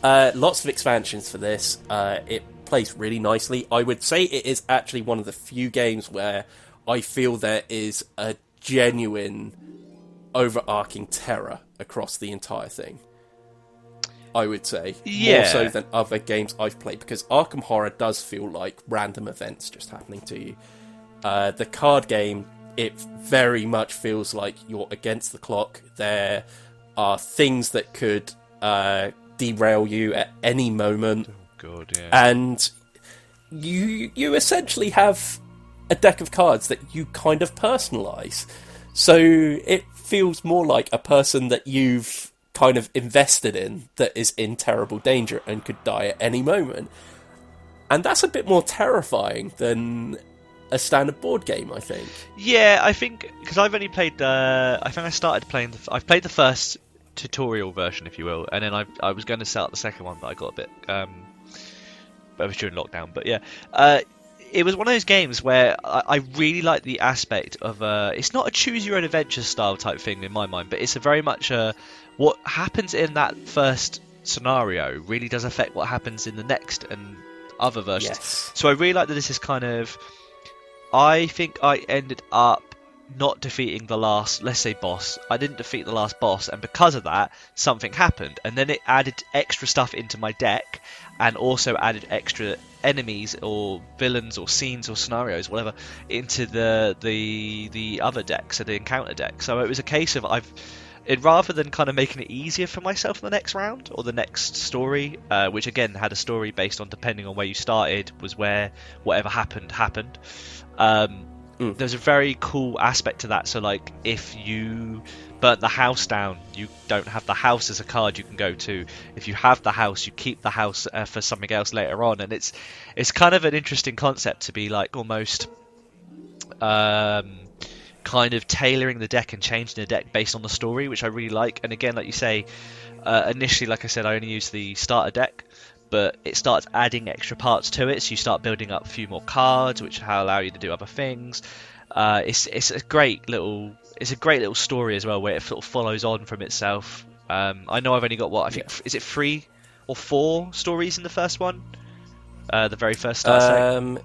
Lots of expansions for this. It plays really nicely. I would say it is actually one of the few games where I feel there is a genuine overarching terror across the entire thing. I would say.
Yeah.
More so than other games I've played, because Arkham Horror does feel like random events just happening to you. The card game, it very much feels like you're against the clock. There are things that could derail you at any moment.
God, yeah.
And you essentially have a deck of cards that you kind of personalise. So it feels more like a person that you've kind of invested in that is in terrible danger and could die at any moment. And that's a bit more terrifying than a standard board game, I think.
Yeah, I think, because I've only played, I think I started playing, I've played the first tutorial version, if you will, and then I was going to start the second one, but I got a bit, but it was during lockdown, but yeah. It was one of those games where I really like the aspect of, it's not a choose-your-own-adventure style type thing in my mind, but it's a very much what happens in that first scenario really does affect what happens in the next and other versions.
Yes.
So I really like that this is kind of... I think I ended up not defeating the last, let's say, boss. I didn't defeat the last boss, and because of that, something happened, and then it added extra stuff into my deck, and also added extra enemies or villains or scenes or scenarios, whatever, into the other deck, so the encounter deck. So it was a case of rather than kind of making it easier for myself in the next round or the next story, which again had a story based on depending on where you started, was where whatever happened. There's a very cool aspect to that. So like if you burnt the house down, you don't have the house as a card you can go to. If you have the house, you keep the house for something else later on, and it's kind of an interesting concept to be like almost kind of tailoring the deck and changing the deck based on the story, which I really like. And again, like you say, initially, like I said, I only used the starter deck, but it starts adding extra parts to it, so you start building up a few more cards, which allow you to do other things. It's a great little story as well, where it sort of follows on from itself. I know I've only got is it 3 or 4 stories in the first one, the very first start set?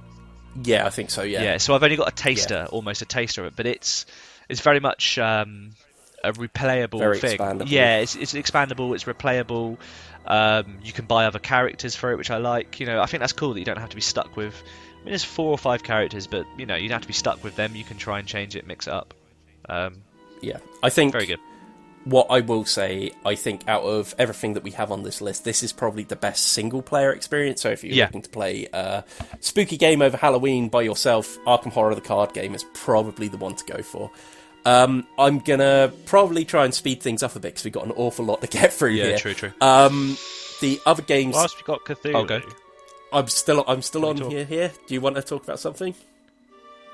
Yeah, I think so. Yeah.
Yeah. So I've only got a taster, almost a taster of it, but it's very much a replayable
very
thing.
Expandable.
Yeah, it's expandable. It's replayable. You can buy other characters for it, which I like. I think that's cool that you don't have to be stuck with. I mean, there's 4 or 5 characters, but you don't have to be stuck with them. You can try and change it, mix it up.
Yeah, I think
very good.
What I will say, I think out of everything that we have on this list, this is probably the best single-player experience. So if you're looking to play a spooky game over Halloween by yourself, Arkham Horror the card game is probably the one to go for. I'm going to probably try and speed things up a bit because we've got an awful lot to get through here.
Yeah, true.
The other games...
Whilst we've got Cthulhu...
Okay.
I'm still on here. Do you want to talk about something?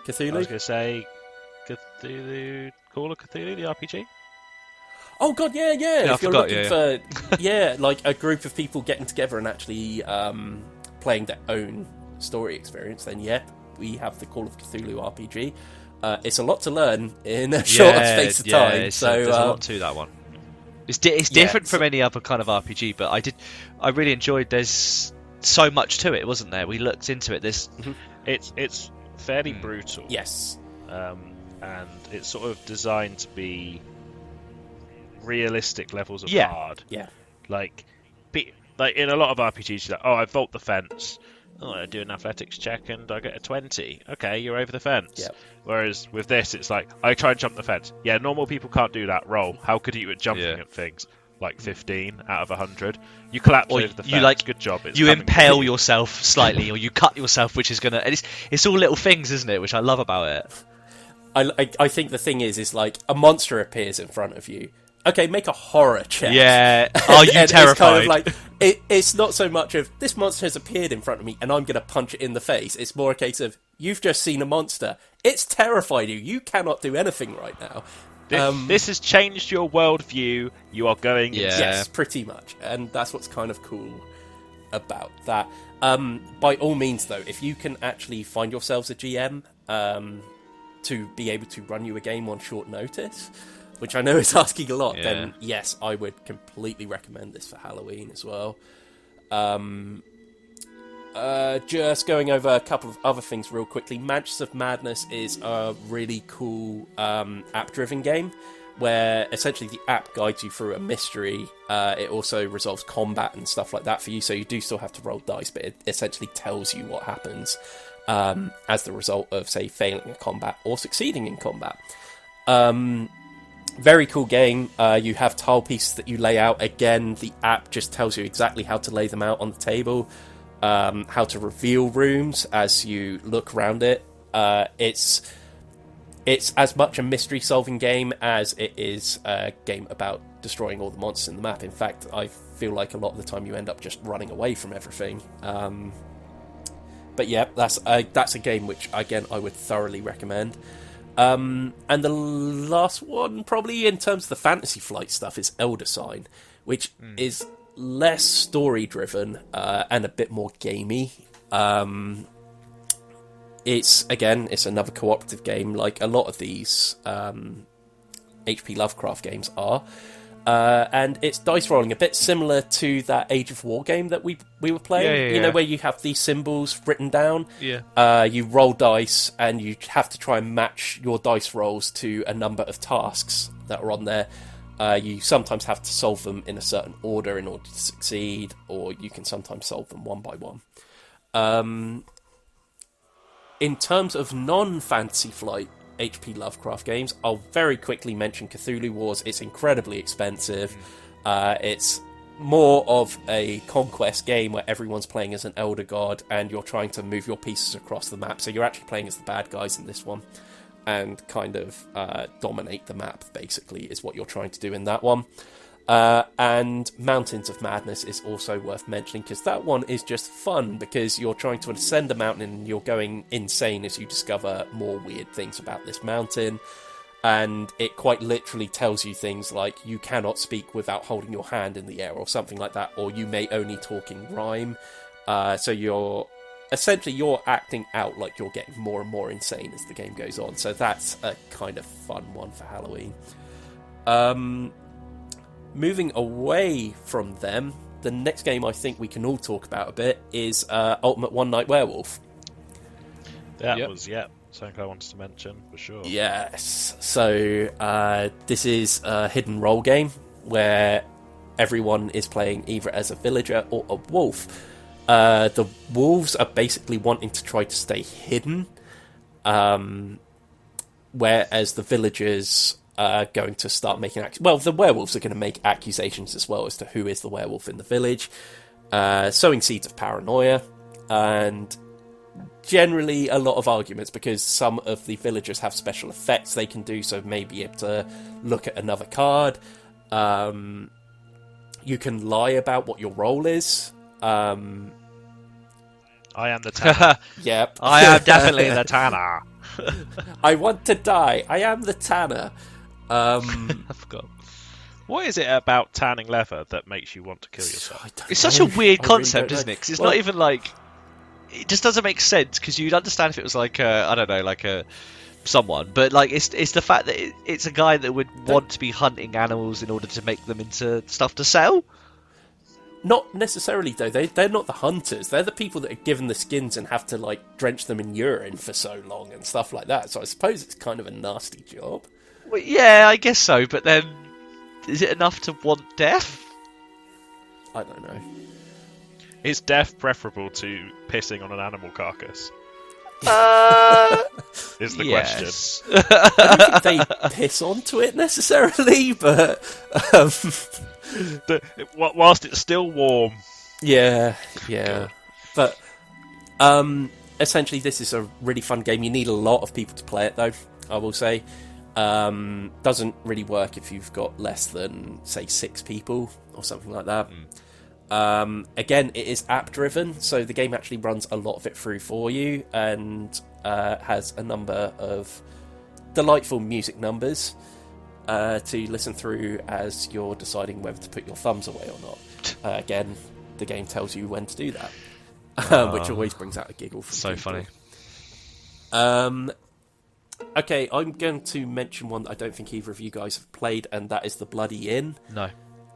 Cthulhu?
I was going to say Cthulhu... Call of Cthulhu, the RPG?
Oh god, yeah. If you're
forgot,
looking for like a group of people getting together and actually playing their own story experience, then we have the Call of Cthulhu RPG. It's a lot to learn in a short space of time. So
there's a lot to that one. It's different from any other kind of RPG, but I really enjoyed. There's so much to it, wasn't there? We looked into it.
It's fairly brutal.
Yes.
And it's sort of designed to be realistic levels of hard.
Yeah.
Like in a lot of RPGs, you're like, I vault the fence. I do an athletics check and I get a 20. Okay, you're over the fence.
Yep.
Whereas with this, it's like, I try and jump the fence. Yeah, normal people can't do that. Roll. How good are you at jumping at things? Like 15 out of 100. You collapse over the fence. Good job.
You impale yourself slightly, or you cut yourself, which is gonna. And it's all little things, isn't it? Which I love about it.
I think the thing is like a monster appears in front of you. Okay, make a horror check.
Yeah. Are you terrified?
It's kind of like it's not so much of this monster has appeared in front of me and I'm going to punch it in the face. It's more a case of you've just seen a monster. It's terrified you. You cannot do anything right now.
This has changed your worldview. You are going.
Yes, pretty much, and that's what's kind of cool about that. By all means, though, if you can actually find yourselves a GM to be able to run you a game on short notice, which I know is asking a lot, then yes, I would completely recommend this for Halloween as well. Just going over a couple of other things real quickly. Mansions of Madness is a really cool app-driven game where essentially the app guides you through a mystery. It also resolves combat and stuff like that for you, so you do still have to roll dice, but it essentially tells you what happens as the result of, say, failing a combat or succeeding in combat. Very cool game. You have tile pieces that you lay out. Again, the app just tells you exactly how to lay them out on the table, how to reveal rooms as you look around it. It's as much a mystery-solving game as it is a game about destroying all the monsters in the map. In fact, I feel like a lot of the time you end up just running away from everything. But yeah, that's a game which, again, I would thoroughly recommend. And the last one, probably in terms of the Fantasy Flight stuff, is Elder Sign, which is less story-driven and a bit more gamey. It's another cooperative game, like a lot of these H.P. Lovecraft games are. And it's dice rolling, a bit similar to that Age of War game that we were playing. You know, where you have these symbols written down.
Yeah.
You roll dice, and you have to try and match your dice rolls to a number of tasks that are on there. You sometimes have to solve them in a certain order in order to succeed, or you can sometimes solve them one by one. In terms of non-Fantasy Flight H.P. Lovecraft games, I'll very quickly mention Cthulhu Wars. It's incredibly expensive. It's more of a conquest game where everyone's playing as an elder god and you're trying to move your pieces across the map. So you're actually playing as the bad guys in this one and kind of dominate the map, basically, is what you're trying to do in that one. And Mountains of Madness is also worth mentioning, because that one is just fun, because you're trying to ascend a mountain and you're going insane as you discover more weird things about this mountain. And it quite literally tells you things like you cannot speak without holding your hand in the air or something like that, or you may only talk in rhyme. So you're acting out like you're getting more and more insane as the game goes on. So that's a kind of fun one for Halloween. Moving away from them, the next game I think we can all talk about a bit is Ultimate One Night Werewolf.
That was something I wanted to mention for sure.
Yes. So this is a hidden role game where everyone is playing either as a villager or a wolf. The wolves are basically wanting to try to stay hidden, whereas the villagers are going to start making... the werewolves are going to make accusations as well as to who is the werewolf in the village, sowing seeds of paranoia, and generally a lot of arguments, because some of the villagers have special effects they can do, so maybe able to look at another card. You can lie about what your role is.
I am the Tanner.
Yep.
I am definitely the Tanner.
I want to die. I am the Tanner.
I forgot.
What is it about tanning leather that makes you want to kill yourself?
It's such a weird concept,
really
isn't it? Because it's not even like... It just doesn't make sense, because you'd understand if it was like someone, but like it's the fact that it's a guy that would want to be hunting animals in order to make them into stuff to sell.
Not necessarily, though. They're not the hunters. They're the people that are given the skins and have to like drench them in urine for so long and stuff like that. So I suppose it's kind of a nasty job.
Well, yeah, I guess so. But then, is it enough to want death?
I don't know.
Is death preferable to pissing on an animal carcass? Is the question.
I don't think they piss onto it necessarily, but
whilst it's still warm.
Yeah. But essentially, this is a really fun game. You need a lot of people to play it, though, I will say. Doesn't really work if you've got less than, say, 6 people or something like that. Again, it is app driven, so the game actually runs a lot of it through for you, and has a number of delightful music numbers to listen through as you're deciding whether to put your thumbs away or not. Again, the game tells you when to do that, which always brings out a giggle from
So
people.
funny.
Okay, I'm going to mention one that I don't think either of you guys have played, and that is The Bloody Inn.
No.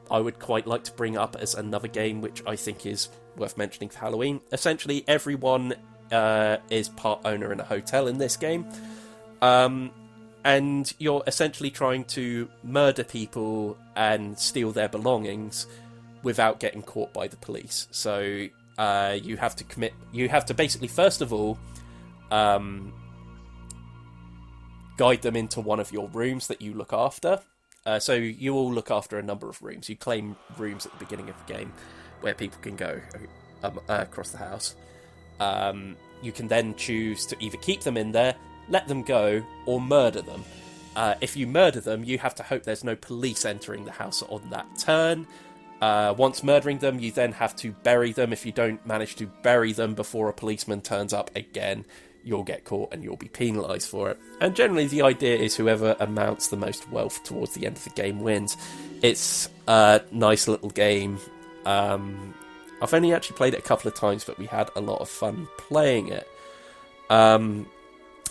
I would quite like to bring up as another game which I think is worth mentioning for Halloween. Essentially, everyone is part owner in a hotel in this game. And you're essentially trying to murder people and steal their belongings without getting caught by the police. So you have to basically, first of all, guide them into one of your rooms that you look after. So you all look after a number of rooms. You claim rooms at the beginning of the game where people can go across the house. You can then choose to either keep them in there, let them go, or murder them. If you murder them, you have to hope there's no police entering the house on that turn. Once murdering them, you then have to bury them. If you don't manage to bury them before a policeman turns up again, you'll get caught and you'll be penalised for it. And generally the idea is whoever amounts the most wealth towards the end of the game wins. It's a nice little game. I've only actually played it a couple of times, but we had a lot of fun playing it.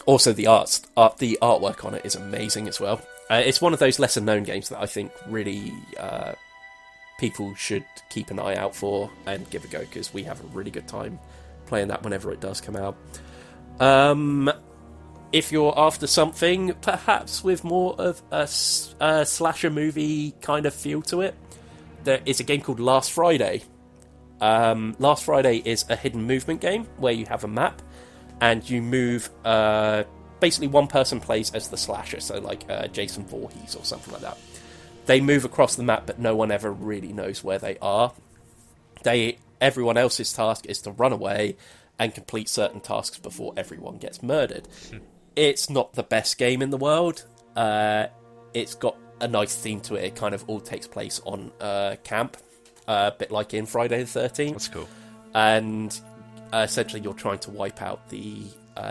Also, the artwork on it is amazing as well. It's one of those lesser known games that I think really people should keep an eye out for and give a go, because we have a really good time playing that whenever it does come out. If you're after something perhaps with more of a slasher movie kind of feel to it, there is a game called Last Friday. Last Friday is a hidden movement game where you have a map and you move. Basically, one person plays as the slasher, so like Jason Voorhees or something like that. They move across the map, but no one ever really knows where they are. Everyone else's task is to run away and complete certain tasks before everyone gets murdered. It's not the best game in the world. It's got a nice theme to it. It kind of all takes place on camp, a bit like in Friday the 13th.
That's cool.
And essentially you're trying to wipe out the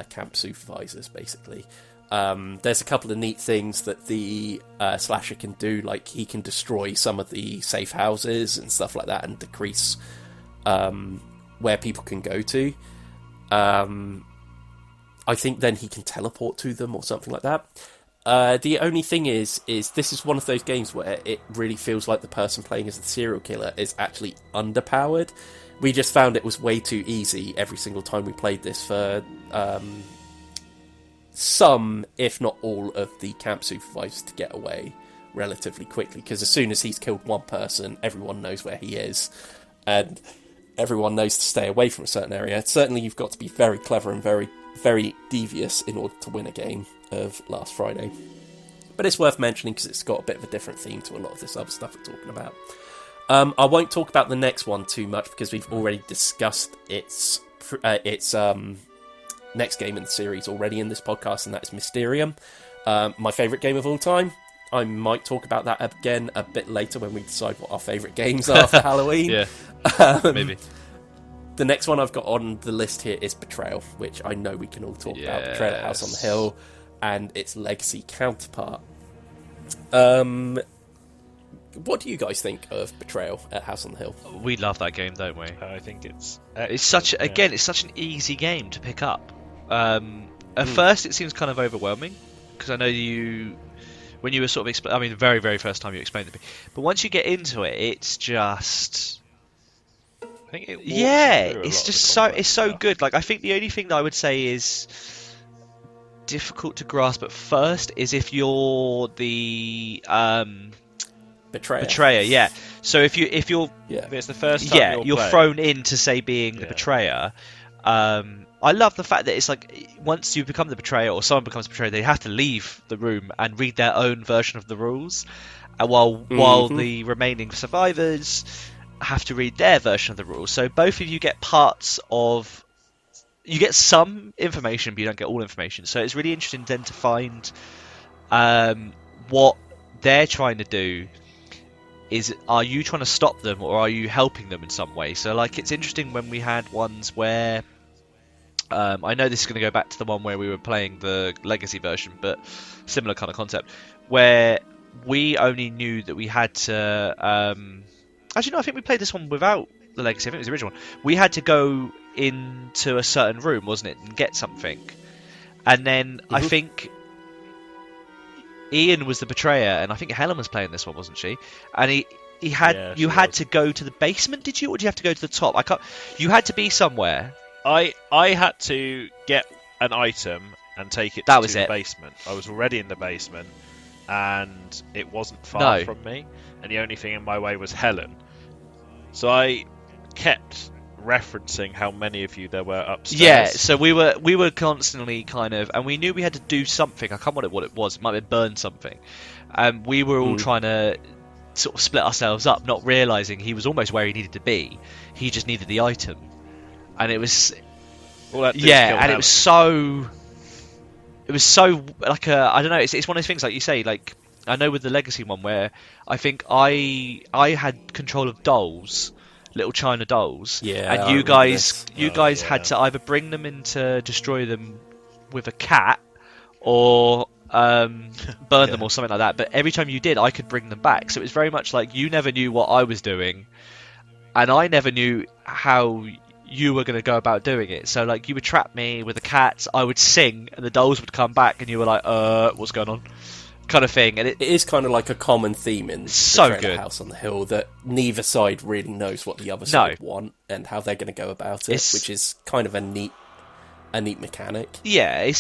camp supervisors, basically. There's a couple of neat things that the slasher can do, like he can destroy some of the safe houses and stuff like that and decrease where people can go to. I think then he can teleport to them or something like that. The only thing is this is one of those games where it really feels like the person playing as the serial killer is actually underpowered. We just found it was way too easy every single time we played this for some, if not all, of the camp supervisors to get away relatively quickly, because as soon as he's killed one person, everyone knows where he is, and everyone knows to stay away from a certain area. Certainly you've got to be very clever and very, very devious in order to win a game of Last Friday. But it's worth mentioning because it's got a bit of a different theme to a lot of this other stuff we're talking about. I won't talk about the next one too much because we've already discussed its next game in the series already in this podcast, and that is Mysterium. My favourite game of all time. I might talk about that again a bit later when we decide what our favourite games are for Halloween.
Yeah, maybe.
The next one I've got on the list here is Betrayal, which I know we can all talk about. Betrayal at House on the Hill and its legacy counterpart. What do you guys think of Betrayal at House on the Hill?
We love that game, don't we?
I think it's
such an easy game to pick up. At first, it seems kind of overwhelming because I know when you were sort of the very, very first time you explained it to me. But once you get into it, it's just
I think
it's just so good. Like, I think the only thing that I would say is difficult to grasp at first is if you're the betrayer. Yeah. So if you're
if it's the first time
you're thrown in to say being the betrayer. I love the fact that it's like once you become the betrayer or someone becomes the betrayer, they have to leave the room and read their own version of the rules, while the remaining survivors have to read their version of the rules. So both of you get you get some information, but you don't get all information. So it's really interesting then to find what they're trying to do. Are you trying to stop them or are you helping them in some way? So like it's interesting when we had ones where I know this is going to go back to the one where we were playing the legacy version, but similar kind of concept where we only knew that we had to actually no, I think we played this one without the legacy. I think it was the original one. We had to go into a certain room, wasn't it, and get something, and then I think Ian was the betrayer, and I think Helen was playing this one, wasn't she? And he had had to go to the basement, did you, or did you have to go to the top? You had to be somewhere.
I had to get an item and take it to the basement. I was already in the basement, and it wasn't far from me, and the only thing in my way was Helen. So I kept referencing how many of you there were upstairs.
Yeah, so we were constantly kind of, and we knew we had to do something. I can't remember what it was. It might have been burn something. And we were all trying to sort of split ourselves up, not realising he was almost where he needed to be. He just needed the item. And it was it was so like I don't know, it's one of those things like you say, like I know with the legacy one where I think I had control of dolls, little China dolls, and you guys had to either bring them in to destroy them with a cat or burn them or something like that. But every time you did, I could bring them back, so it was very much like you never knew what I was doing and I never knew how you were going to go about doing it. So like you would trap me with the cats, I would sing, and the dolls would come back, and you were like, what's going on? Kind of thing. And it
is kind of like a common theme in
so
the
good
House on the Hill, that neither side really knows what the other side want and how they're going to go about it, which is kind of a neat mechanic.
Yeah,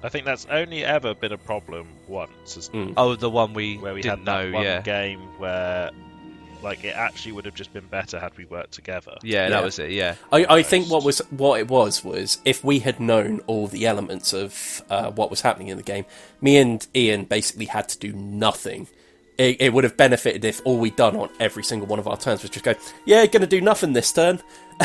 I think that's only ever been a problem once.
The one
where we
didn't
had that
know,
one game where like it actually would have just been better had we worked together.
Yeah, that was it. Yeah,
I think what it was if we had known all the elements of what was happening in the game, me and Ian basically had to do nothing. It would have benefited if all we'd done on every single one of our turns was just go, yeah, gonna do nothing this turn,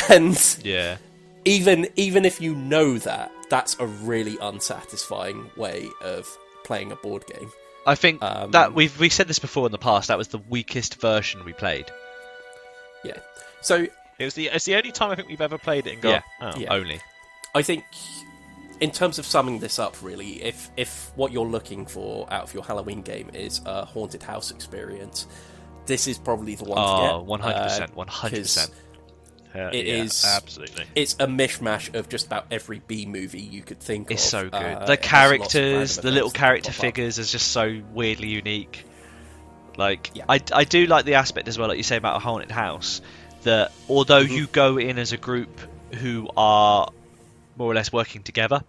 and
yeah.
Even if you know that, that's a really unsatisfying way of playing a board game.
I think that we've said this before in the past. That was the weakest version we played.
Yeah. So
it's the only time I think we've ever played it and gone,
only.
I think in terms of summing this up, really, if what you're looking for out of your Halloween game is a haunted house experience, this is probably the one to get.
100%, 100%.
It is
absolutely.
It's a mishmash of just about every B movie you could think of.
It's so good. The characters, the little character figures, is just so weirdly unique. Like, I do like the aspect as well, like you say about a haunted house, that although you go in as a group who are more or less working together,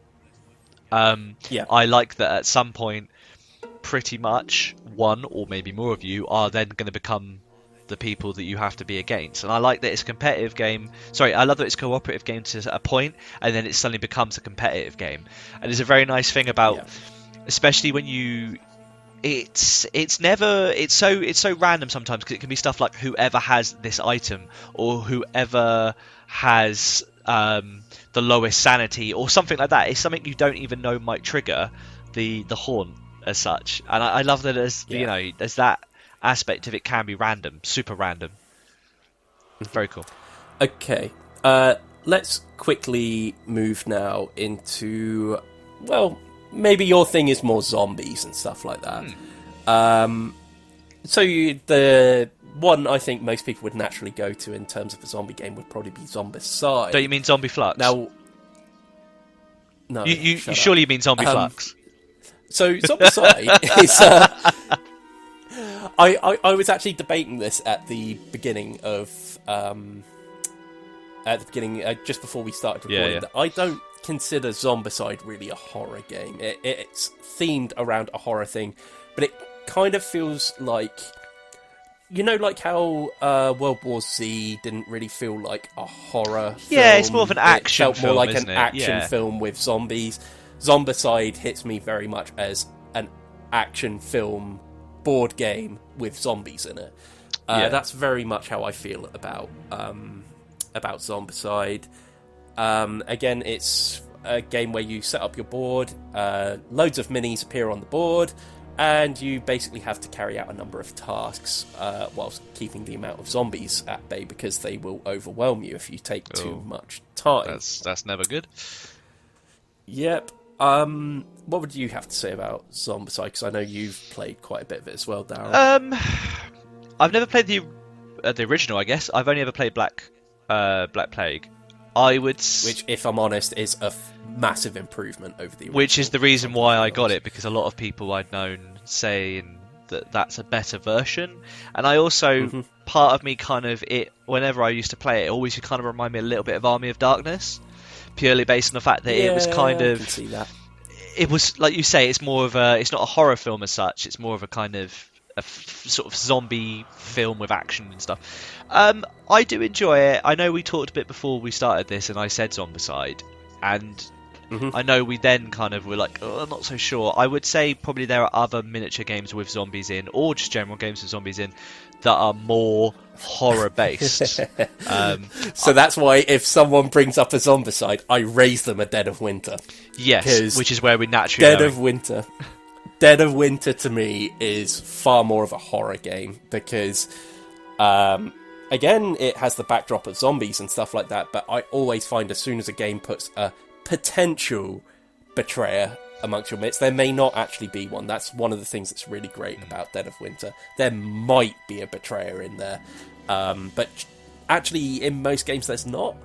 I like that at some point, pretty much one or maybe more of you are then going to become the people that you have to be against. And I like that it's a competitive game. Sorry, I love that it's a cooperative game to a point, and then it suddenly becomes a competitive game. And it's a very nice thing about, especially when you, it's so random sometimes, because it can be stuff like whoever has this item or whoever has the lowest sanity or something like that. It's something you don't even know might trigger the haunt as such. And I love that there's that aspect of it can be random, super random. Very cool.
Okay, let's quickly move now into, well, maybe your thing is more zombies and stuff like that. So the one I think most people would naturally go to in terms of a zombie game would probably be Zombicide.
Don't you mean Zombie Flux?
Now, no,
you surely mean Zombie Flux.
So Zombicide is. I was actually debating this at the beginning of just before we started recording. That I don't consider Zombicide really a horror game. It's themed around a horror thing, but it kind of feels like, like how World War Z didn't really feel like a horror film.
Yeah, it's more of an action film,
more like
isn't
an
it?
action film with zombies. Zombicide hits me very much as an action film board game with zombies in it. That's very much how I feel about Zombicide. Again, it's a game where you set up your board, loads of minis appear on the board, and you basically have to carry out a number of tasks whilst keeping the amount of zombies at bay, because they will overwhelm you if you take too much time.
That's never good.
Yep. What would you have to say about Zombicide? Because I know you've played quite a bit of it as well, Darryl.
I've never played the original, I guess. I've only ever played Black Plague. Which,
if I'm honest, is a massive improvement over the original.
Which is the reason why I got it, because a lot of people I'd known saying that that's a better version. And I also, part of me kind of, whenever I used to play it always kind of remind me a little bit of Army of Darkness, purely based on the fact that it was kind of... I can see that. It was, like you say, it's more of it's not a horror film as such, it's more of a kind of sort of zombie film with action and stuff. I do enjoy it. I know we talked a bit before we started this, and I said Zombicide, and I know we then kind of were like, I'm not so sure. I would say probably there are other miniature games with zombies in, or just general games with zombies in, that are more horror based.
So that's why if someone brings up a Zombicide, I raise them a Dead of Winter.
Yes, which is where we naturally
Dead of Winter to me is far more of a horror game, because again, it has the backdrop of zombies and stuff like that, but I always find as soon as a game puts a potential betrayer amongst your midst, there may not actually be one. That's one of the things that's really great about Dead of Winter. There might be a betrayer in there, but actually in most games there's not.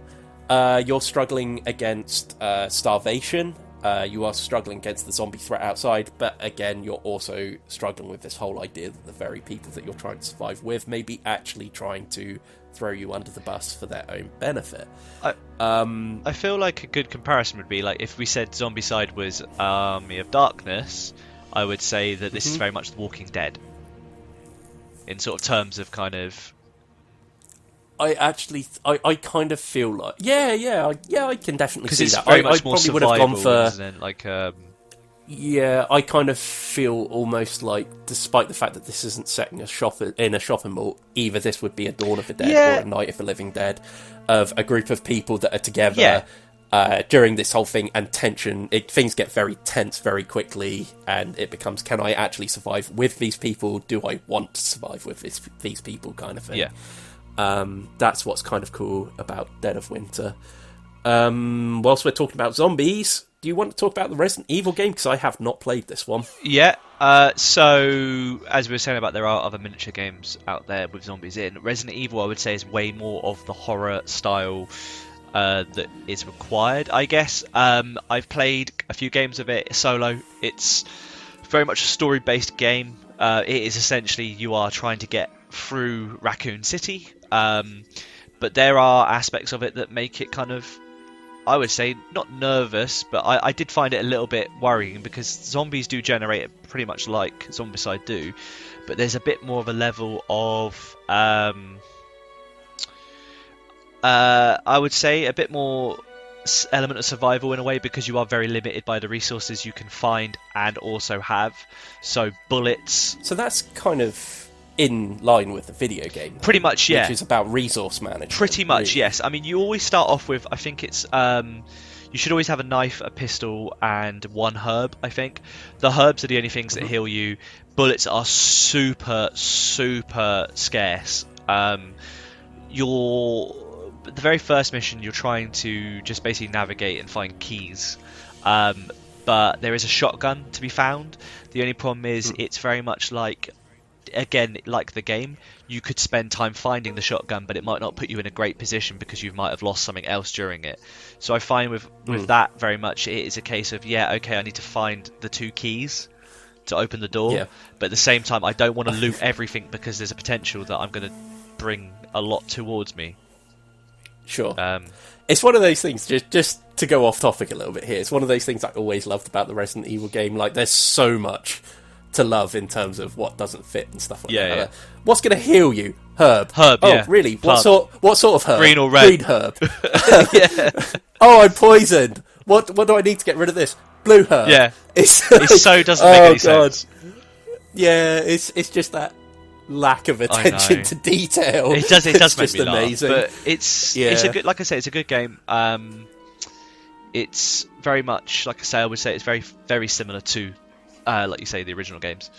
You're struggling against starvation. You are struggling against the zombie threat outside, but again, you're also struggling with this whole idea that the very people that you're trying to survive with may be actually trying to throw you under the bus for their own benefit.
I feel like a good comparison would be like if we said Zombicide was Army of Darkness, I would say that this is very much The Walking Dead. In sort of terms of kind of...
I kind of feel like... Yeah, I can definitely see that.
Because it's very much
I
more
probably would have gone
survival,
for...
isn't it? Like,
Yeah, I kind of feel almost like, despite the fact that this isn't set in a shopping mall, either this would be a Dawn of the Dead or a Night of the Living Dead, of a group of people that are together during this whole thing, and things get very tense very quickly, and it becomes, can I actually survive with these people? Do I want to survive with these people, kind of thing.
Yeah.
That's what's kind of cool about Dead of Winter. Whilst we're talking about zombies, do you want to talk about the Resident Evil game? Because I have not played this one.
Yeah, so as we were saying about, there are other miniature games out there with zombies in. Resident Evil, I would say, is way more of the horror style that is required, I guess. I've played a few games of it solo. It's very much a story-based game. It is essentially, you are trying to get through Raccoon City, but there are aspects of it that make it kind of, I would say, not nervous, but I did find it a little bit worrying, because zombies do generate it pretty much like Zombicide do, but there's a bit more of a level of, I would say, a bit more element of survival in a way, because you are very limited by the resources you can find and also have. So bullets.
So that's kind of in line with the video game.
Pretty much, yeah.
Which is about resource management.
Pretty much,
really.
yes. I mean, you always start off with, I think it's, you should always have a knife, a pistol, and one herb, I think. The herbs are the only things that heal you. Bullets are super, super scarce. The very first mission, you're trying to just basically navigate and find keys. But there is a shotgun to be found. The only problem is it's very much like, again, like the game, you could spend time finding the shotgun, but it might not put you in a great position because you might have lost something else during it. So I find with that, very much it is a case of, I need to find the 2 keys to open the door, but at the same time I don't want to loot everything, because there's a potential that I'm going to bring a lot towards me.
Sure. It's one of those things, just to go off topic a little bit here, it's one of those things I always loved about the Resident Evil game. Like, there's so much to love in terms of what doesn't fit and stuff like that.
Yeah.
What's going to heal you? Herb.
Oh,
really?
Plant.
What sort of herb?
Green or red?
Green herb.
Yeah.
Oh, I'm poisoned. What do I need to get rid of this? Blue herb.
Yeah.
It's
It so doesn't make any sense.
Yeah, it's just that lack of attention to detail.
It does make me
amazing.
laugh. But it's a good, like I say, it's a good game. It's very much, like I say, I would say it's very, very similar to, like you say, the original games.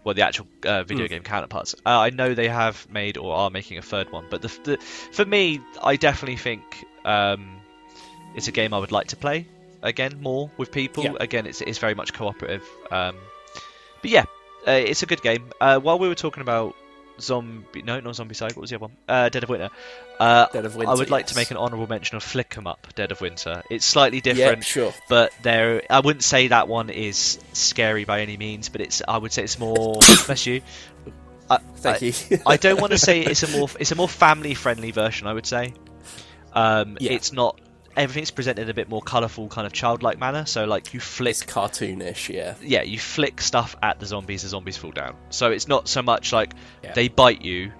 Well, the actual video game counterparts. I know they have made or are making a third one, but for me, I definitely think it's a game I would like to play again more with people.
Yeah.
Again, it's very much cooperative. But yeah, it's a good game. While we were talking about not Zombicide, what was the other one? Dead of Winter.
Dead of Winter,
I would like to make an honourable mention of Flick 'em Up, Dead of Winter. It's slightly different,
Yeah, sure.
but I wouldn't say that one is scary by any means, but I would say it's more. Bless you.
Thank you.
I don't want to say it's a more family friendly version, I would say. It's not. Everything's presented in a bit more colourful, kind of childlike manner. So, like, you flick.
It's cartoonish, yeah.
Yeah, you flick stuff at the zombies fall down. So it's not so much like they bite you,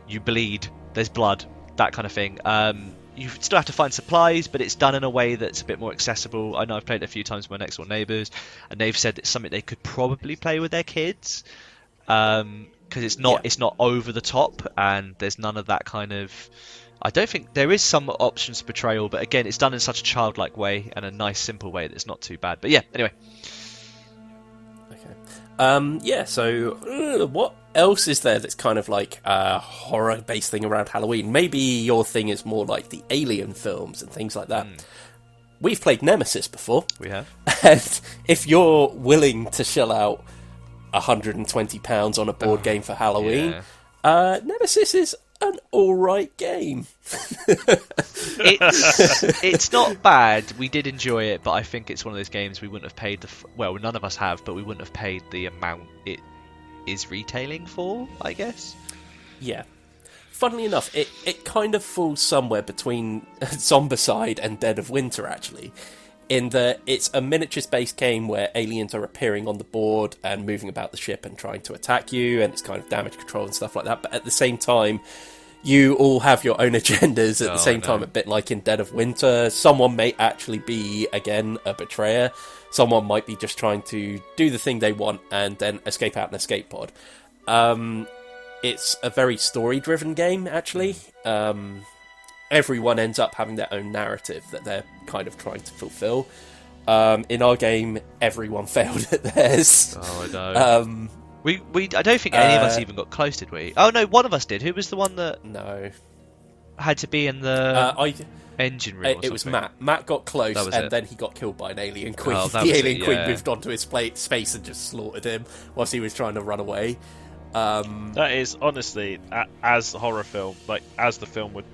you bleed, there's blood, that kind of thing. You still have to find supplies, but it's done in a way that's a bit more accessible. I know I've played it a few times with my next door neighbours, and they've said it's something they could probably play with their kids, because it's not over the top, and there's none of that kind of. I don't think there is some options to betrayal, but again, it's done in such a childlike way and a nice, simple way that it's not too bad. But yeah, anyway.
Okay. So what else is there that's kind of like a horror-based thing around Halloween? Maybe your thing is more like the Alien films and things like that. We've played Nemesis before.
We have.
And if you're willing to shell out £120 on a board game for Halloween, Nemesis is an alright game.
It's not bad. We did enjoy it, but I think it's one of those games we wouldn't have paid well, none of us have, but we wouldn't have paid the amount it is retailing for, I guess.
Yeah. Funnily enough, it kind of falls somewhere between Zombicide and Dead of Winter, actually, in that it's a miniatures-based game where aliens are appearing on the board and moving about the ship and trying to attack you, and it's kind of damage control and stuff like that, but at the same time, you all have your own agendas at the same time, a bit like in Dead of Winter. Someone may actually be, again, a betrayer. Someone might be just trying to do the thing they want and then escape out an escape pod. It's a very story-driven game, actually. Everyone ends up having their own narrative that they're kind of trying to fulfill. In our game, everyone failed at theirs.
Oh, I know. I don't think any of us even got close, did we? Oh no, one of us did. Who was the one that had to be in the engine room?
It was Matt. Matt got close, and then he got killed by an alien queen. The alien queen moved onto his space and just slaughtered him whilst he was trying to run away.
That is honestly, as a horror film, like as the film would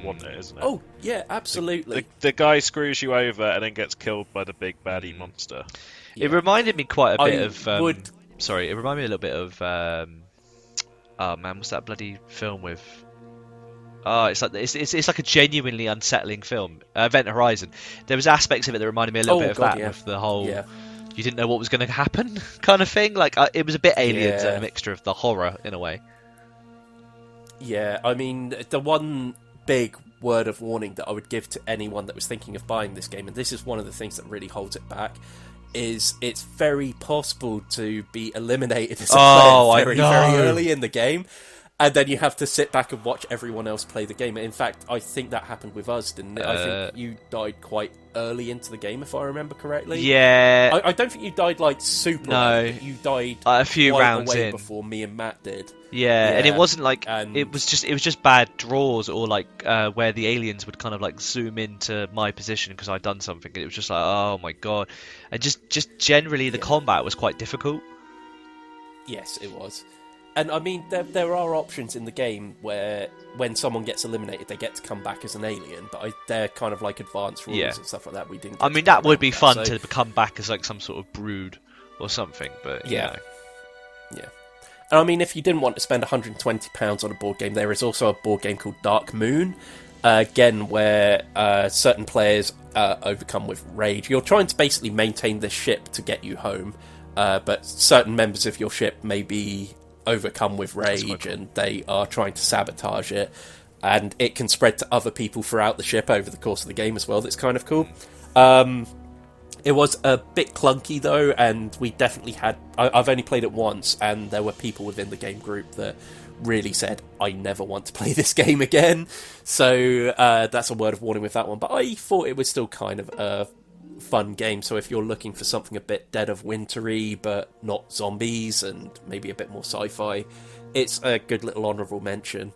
want it, isn't it?
Oh yeah, absolutely.
The guy screws you over and then gets killed by the big baddie monster.
Yeah. It reminded me quite a bit of. Sorry, it reminded me a little bit of. Oh man, what's that bloody film with? Oh, it's like a genuinely unsettling film. Event Horizon. There was aspects of it that reminded me a little bit of that, with the whole. Yeah. You didn't know what was going to happen, kind of thing. Like it was a bit Aliens and a mixture of the horror in a way.
Yeah, I mean, the one big word of warning that I would give to anyone that was thinking of buying this game, and this is one of the things that really holds it back, is it's very possible to be eliminated as a player very early in the game. And then you have to sit back and watch everyone else play the game. In fact, I think that happened with us, didn't it? I think you died quite early into the game, if I remember correctly.
Yeah.
I don't think you died, like, super early. You died
a few rounds in
before me and Matt did.
Yeah, and it wasn't like... It was just bad draws, or, like, where the aliens would kind of, like, zoom into my position because I'd done something. And it was just like, oh, my God. And just generally, the combat was quite difficult.
Yes, it was. And I mean, there are options in the game where when someone gets eliminated, they get to come back as an alien, but they're kind of like advanced rules and stuff like that. We didn't.
I mean, that would be fun to come back as like some sort of brood or something, but
yeah. And I mean, if you didn't want to spend £120 on a board game, there is also a board game called Dark Moon, again, where certain players overcome with rage. You're trying to basically maintain this ship to get you home, but certain members of your ship may be overcome with rage and they are trying to sabotage it, and it can spread to other people throughout the ship over the course of the game as well. That's kind of cool. It was a bit clunky though, and we definitely had I've only played it once, and there were people within the game group that really said, I never want to play this game again, so that's a word of warning with that one. But I thought it was still kind of a fun game, so if you're looking for something a bit Dead of Wintery but not zombies and maybe a bit more sci-fi, it's a good little honourable mention.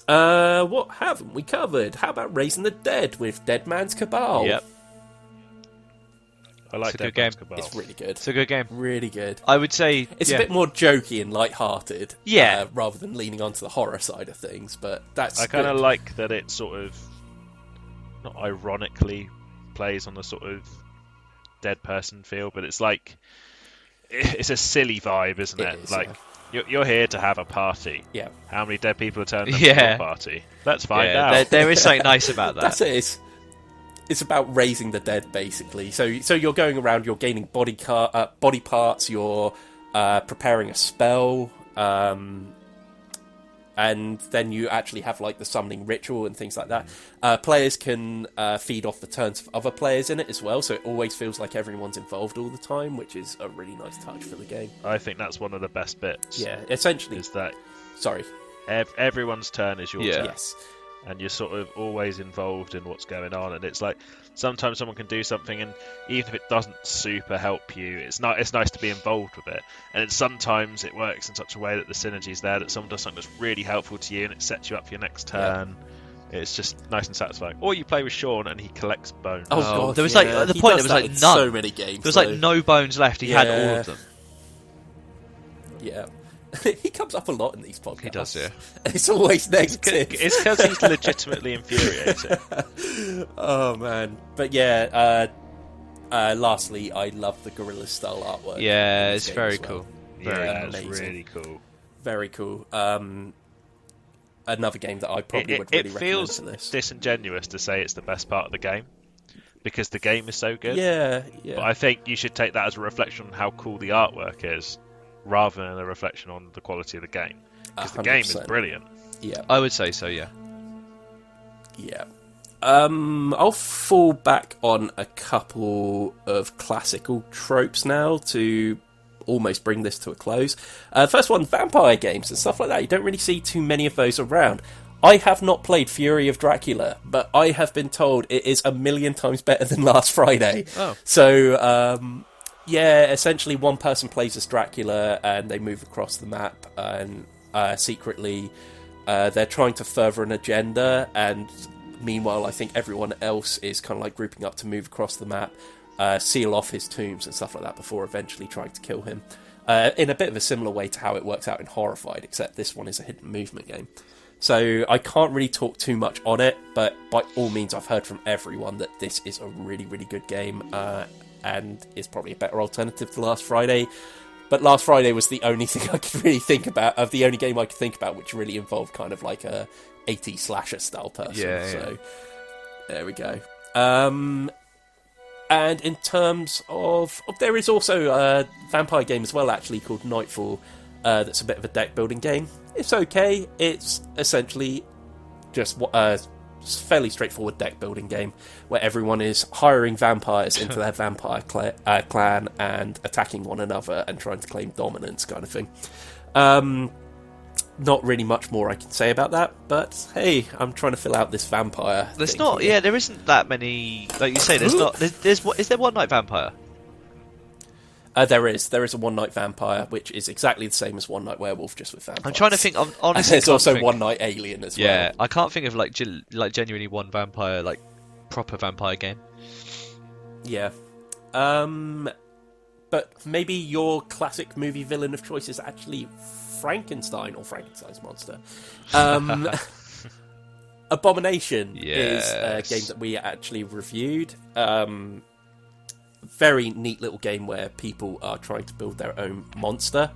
What haven't we covered? How about Raising the Dead with Dead Man's Cabal?
Yep.
I like Dead Man's Cabal.
It's really good.
It's a good game.
Really good.
I would say
it's a bit more jokey and light-hearted, rather than leaning onto the horror side of things, but that's
I kind of like that it sort of, not ironically, plays on the sort of dead person feel, but it's like it's a silly vibe, isn't it?
Is,
like you're here to have a party.
Yeah.
How many dead people are turning up to your party? Let's find out.
There is something nice about that.
That's it. It's about raising the dead, basically. So you're going around, you're gaining body parts, you're preparing a spell, and then you actually have like the summoning ritual and things like that. Players can feed off the turns of other players in it as well, so it always feels like everyone's involved all the time, which is a really nice touch for the game.
I think that's one of the best bits.
Yeah, essentially.
Is that...
Sorry.
Everyone's turn is your turn.
Yes.
And you're sort of always involved in what's going on, and it's like sometimes someone can do something, and even if it doesn't super help you, it's nice to be involved with it. And sometimes it works in such a way that the synergy's there, that someone does something that's really helpful to you, and it sets you up for your next turn. Yeah. It's just nice and satisfying. Or you play with Sean, and he collects bones.
Oh god,
there was like at the point there was like none.
So many games.
There was like no bones left. He had all of them.
Yeah. He comes up a lot in these podcasts.
He does, yeah.
It's always negative.
It's because he's legitimately infuriating.
Oh, man. But yeah, lastly, I love the Guerrilla style artwork.
Yeah, it's very cool.
Yeah, it's
amazing.
really cool.
Very cool. Another game that I probably would really recommend to this.
It feels disingenuous to say it's the best part of the game, because the game is so good.
Yeah.
But I think you should take that as a reflection on how cool the artwork is, rather than a reflection on the quality of the game. Because the game is brilliant.
Yeah.
I would say so, yeah.
Yeah. I'll fall back on a couple of classical tropes now to almost bring this to a close. First one, vampire games and stuff like that. You don't really see too many of those around. I have not played Fury of Dracula, but I have been told it is 1,000,000 times better than Last Friday.
Oh.
So, yeah, essentially one person plays as Dracula and they move across the map, and secretly they're trying to further an agenda, and meanwhile I think everyone else is kind of like grouping up to move across the map, seal off his tombs and stuff like that before eventually trying to kill him. In a bit of a similar way to how it works out in Horrified, except this one is a hidden movement game. So I can't really talk too much on it, but by all means I've heard from everyone that this is a really, really good game, and is probably a better alternative to Last Friday. But Last Friday was the only thing I could really think about, of the only game I could think about which really involved kind of like a 80s slasher style person.
Yeah.
So there we go. And in terms of there is also a vampire game as well, actually, called Nightfall, that's a bit of a deck building game. It's okay. It's essentially just a fairly straightforward deck building game where everyone is hiring vampires into their vampire clan and attacking one another and trying to claim dominance, kind of thing. Not really much more I can say about that, but hey, I'm trying to fill out this vampire.
There's not, here. Yeah, there isn't that many. Like you say, there's not. There's what? Is there One Night Vampire?
There is a One Night Vampire, which is exactly the same as One Night Werewolf, just with vampires.
I'm trying to think. Honestly,
and there's also One Night Alien as well.
Yeah, I can't think of like genuinely one vampire, like proper vampire game.
Yeah, but maybe your classic movie villain of choice is actually Frankenstein or Frankenstein's monster. Abomination is a game that we actually reviewed. Very neat little game where people are trying to build their own monster.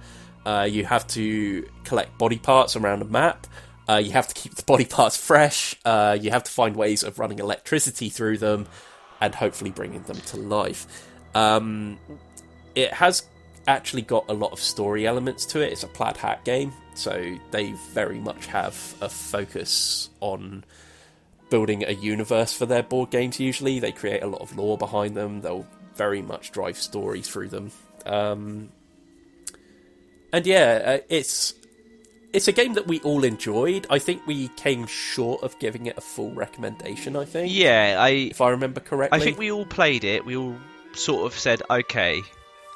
You have to collect body parts around a map. You have to keep the body parts fresh. You have to find ways of running electricity through them and hopefully bringing them to life. It has actually got a lot of story elements to it. It's a plaid hat game, so they very much have a focus on building a universe for their board games. Usually they create a lot of lore behind them. They'll very much drive story through them, and yeah, it's a game that we all enjoyed. I think we came short of giving it a full recommendation, I think.
Yeah,
if I remember correctly.
I think we all played it. We all sort of said, okay,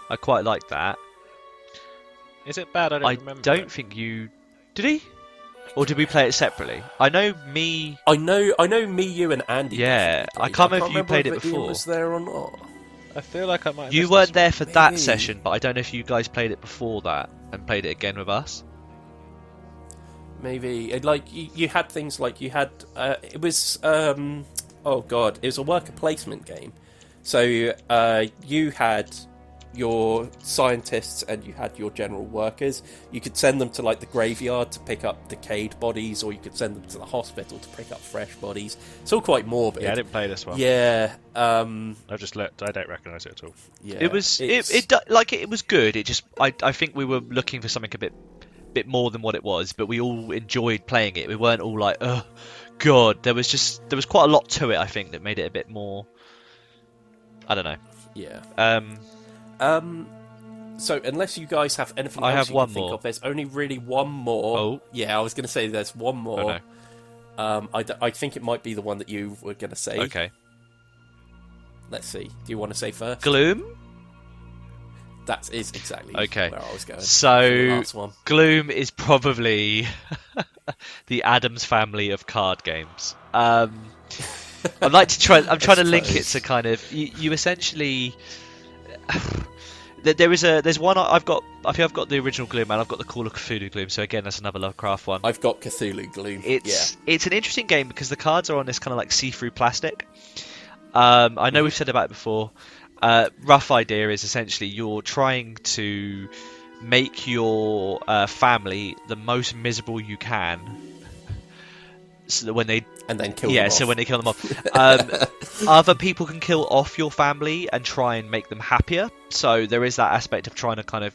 I quite like that.
Is it bad? I don't
don't think you... Did he? Or did we play it separately? I know me,
you and Andy.
Yeah, I can't remember if you played it
if Ian
before.
was there or not.
I feel like I might have
You
missed
weren't
this
there
one.
for that
Maybe.
session, but I don't know if you guys played it before that and played it again with us.
Maybe. Like, you had things like you had... it was... oh, God. It was a worker placement game. So, you had your scientists and you had your general workers. You could send them to, like, the graveyard to pick up decayed bodies, or you could send them to the hospital to pick up fresh bodies. It's all quite morbid.
Yeah, I didn't play this one.
Yeah.
I just looked. I don't recognise it at all.
Yeah.
It was it was good. It just I think we were looking for something a bit more than what it was, but we all enjoyed playing it. We weren't all like, oh god. There was quite a lot to it, I think, that made it a bit more, I don't know.
Yeah. So unless you guys have anything
I
else
have
you
one
can think
more.
of, there's only really one more.
Oh.
Yeah, I was going to say there's one more.
Oh,
I think it might be the one that you were going to say.
Okay.
Let's see. Do you want to say first?
Gloom?
That is exactly
Okay.
where I was going.
So
The last one.
Gloom is probably the Addams Family of card games. I'm trying to link it to kind of you essentially There's one I've got. I think I've got the original Gloom, and I've got the Call of Cthulhu Gloom. So again, that's another Lovecraft one.
I've got Cthulhu Gloom.
It's an interesting game because the cards are on this kind of like see-through plastic. I know we've said about it before. Rough idea is essentially you're trying to make your family the most miserable you can, so that when they
kill them off.
So when they kill them off, other people can kill off your family and try and make them happier. So there is that aspect of trying to kind of,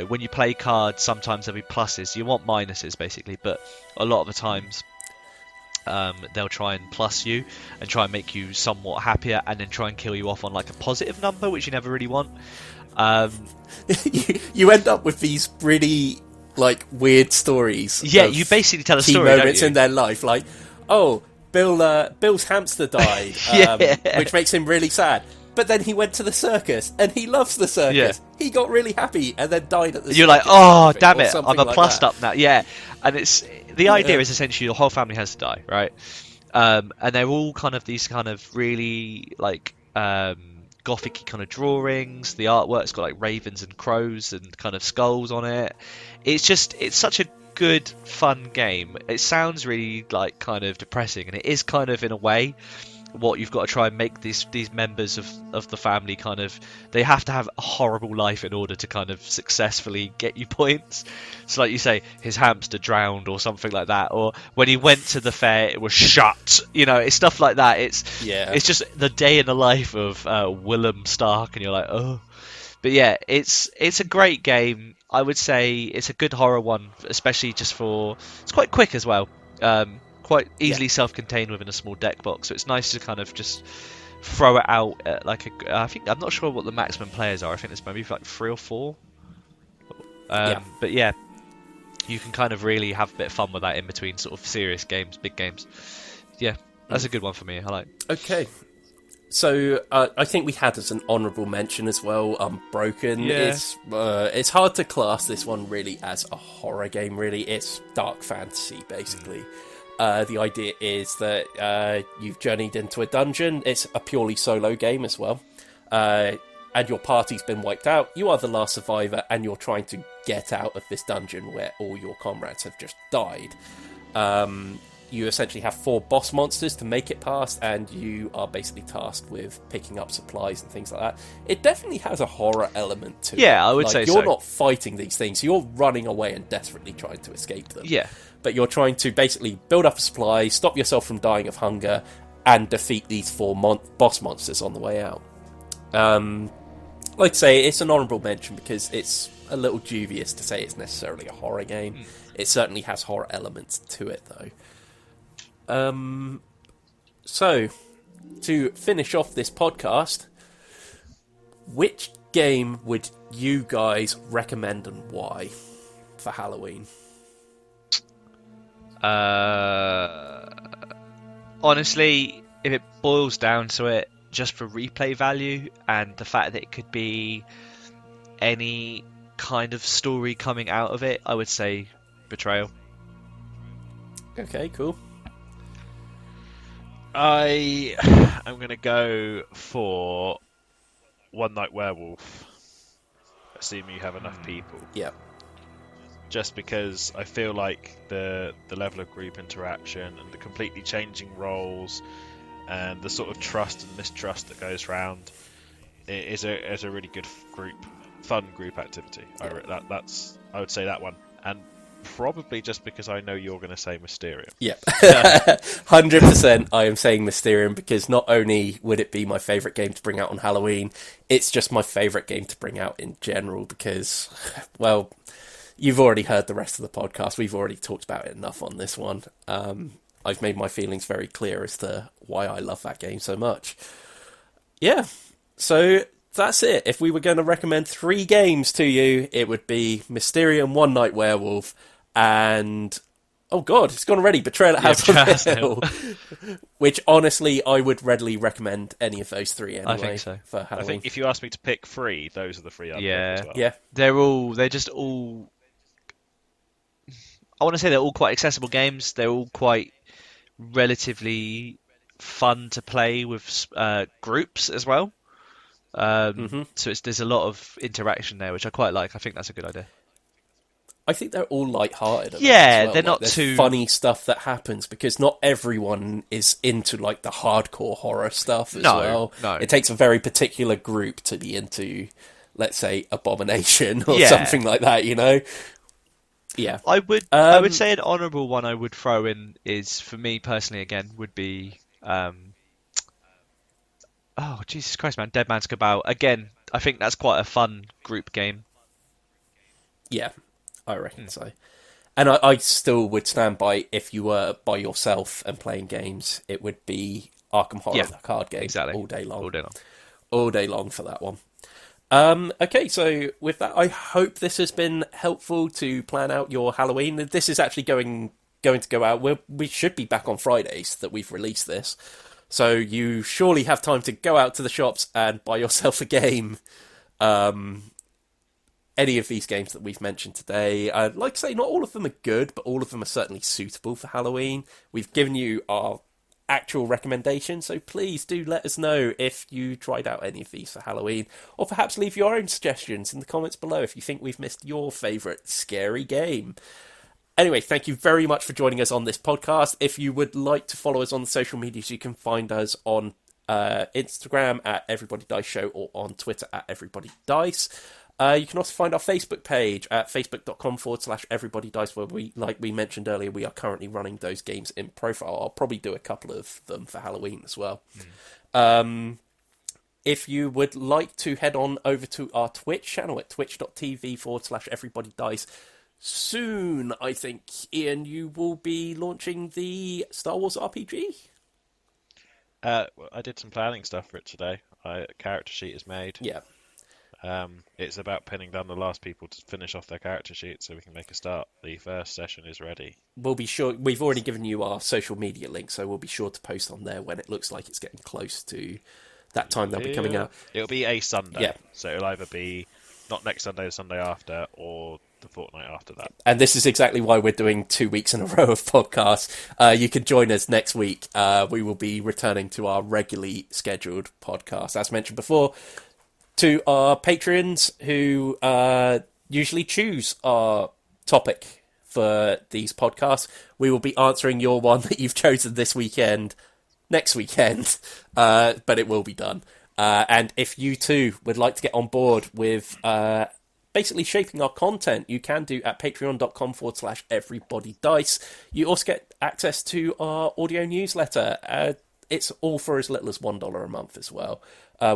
when you play cards, sometimes there'll be pluses. You want minuses basically, but a lot of the times they'll try and plus you and try and make you somewhat happier, and then try and kill you off on like a positive number, which you never really want.
You end up with these really like weird stories.
Yeah, you basically tell a
key
story,
moments
don't you?
in their life, like, oh, Bill's hamster died, which makes him really sad. But then he went to the circus, and he loves the circus. Yeah. He got really happy, and then died at the circus.
You're like, oh, damn it, I'm a
like
plussed
that.
Up now. Yeah, and the idea is essentially your whole family has to die, right? And they're all kind of these kind of really like gothic kind of drawings. The artwork's got like ravens and crows and kind of skulls on it. It's such a good fun game. It sounds really like kind of depressing, and it is kind of in a way what you've got to try and make these members of the family kind of, they have to have a horrible life in order to kind of successfully get you points. So like you say, his hamster drowned or something like that, or when he went to the fair it was shut, it's stuff like that. It's just the day in the life of Willem Stark, and you're like, oh. But yeah, it's a great game. I would say it's a good horror one, especially just it's quite quick as well. Quite easily self-contained within a small deck box, so it's nice to kind of just throw it out at like I'm not sure what the maximum players are. I think there's maybe like 3 or 4. But yeah, you can kind of really have a bit of fun with that in between sort of serious games, big games. Yeah, that's a good one for me. I like.
Okay. So I think we had as an honourable mention as well, Unbroken.
Yeah.
It's hard to class this one really as a horror game. Really, it's dark fantasy basically. The idea is that you've journeyed into a dungeon. It's a purely solo game as well. And your party's been wiped out. You are the last survivor, and you're trying to get out of this dungeon where all your comrades have just died. You essentially have 4 boss monsters to make it past, and you are basically tasked with picking up supplies and things like that. It definitely has a horror element to it.
Yeah, I would say so.
You're not fighting these things. You're running away and desperately trying to escape them.
Yeah.
But you're trying to basically build up a supply, stop yourself from dying of hunger, and defeat these 4 boss monsters on the way out. Like I say, it's an honourable mention because it's a little dubious to say it's necessarily a horror game. It certainly has horror elements to it, though. So, to finish off this podcast, which game would you guys recommend and why for Halloween?
Honestly, if it boils down to it, just for replay value and the fact that it could be any kind of story coming out of it, I would say Betrayal.
Okay, cool.
I'm going to go for One Night Werewolf, assuming you have enough people.
Yeah.
Just because I feel like the level of group interaction and the completely changing roles and the sort of trust and mistrust that goes around is a really good fun group activity.
Yeah.
I would say that one, and probably just because I know you're going to say Mysterium.
Yep. 100% I am saying Mysterium because not only would it be my favourite game to bring out on Halloween, it's just my favourite game to bring out in general because, well, you've already heard the rest of the podcast. We've already talked about it enough on this one. I've made my feelings very clear as to why I love that game so much. Yeah, so that's it. If we were going to recommend 3 games to you, it would be Mysterium, One Night Werewolf, and... oh god, it's gone already, Betrayal at House on the Hill. Which, honestly, I would readily recommend any of those 3 anyway.
I think so.
For Halloween.
I think if you asked me to pick 3, those are the 3 I'd pick as well.
Yeah.
They're just all... I want to say they're all quite accessible games. They're all quite relatively fun to play with groups as well. So there's a lot of interaction there, which I quite like. I think that's a good idea.
I think they're all light-hearted.
Yeah,
as well.
they're not
there's
too
funny stuff that happens because not everyone is into like the hardcore horror stuff as well.
No,
it takes a very particular group to be into, let's say, Abomination or something like that. You know. Yeah,
I would say an honourable one I would throw in is, for me personally, again, would be oh Jesus Christ, man, Dead Man's Cabal. Again, I think that's quite a fun group game.
Yeah, I reckon so. And I still would stand by, if you were by yourself and playing games, it would be Arkham Horror, the card game,
exactly.
all day long.
All
day long for that one. Okay, so with that, I hope this has been helpful to plan out your Halloween. This is actually going to go out. We should be back on Fridays that we've released this. So you surely have time to go out to the shops and buy yourself a game. Any of these games that we've mentioned today. Like I say, not all of them are good, but all of them are certainly suitable for Halloween. We've given you our actual recommendations, so please do let us know if you tried out any of these for Halloween, or perhaps leave your own suggestions in the comments below if you think we've missed your favourite scary game. Anyway, thank you very much for joining us on this podcast. If you would like to follow us on the social medias, you can find us on Instagram at Everybody Dice Show or on Twitter at Everybody Dice. You can also find our Facebook page at facebook.com/everybodydice, where we, like we mentioned earlier, we are currently running those games in profile. I'll probably do a couple of them for Halloween as well. If you would like to head on over to our Twitch channel at twitch.tv/everybodydice, soon, I think, Ian, you will be launching the Star Wars RPG?
Well, I did some planning stuff for it today. Character sheet is made.
Yeah.
It's about pinning down the last people to finish off their character sheet so we can make a start. The first session is ready.
We'll be sure. We've already given you our social media link, so we'll be sure to post on there when it looks like it's getting close to that time they'll be coming out.
It'll be a Sunday.
Yeah.
So it'll either be not next Sunday, the Sunday after, or the fortnight after that.
And this is exactly why we're doing 2 weeks in a row of podcasts. You can join us next week. We will be returning to our regularly scheduled podcast. As mentioned before, to our patrons who usually choose our topic for these podcasts, we will be answering your one that you've chosen this weekend, next weekend, but it will be done. And if you too would like to get on board with basically shaping our content, you can do at patreon.com/everybodydice. You also get access to our audio newsletter. It's all for as little as $1 a month as well.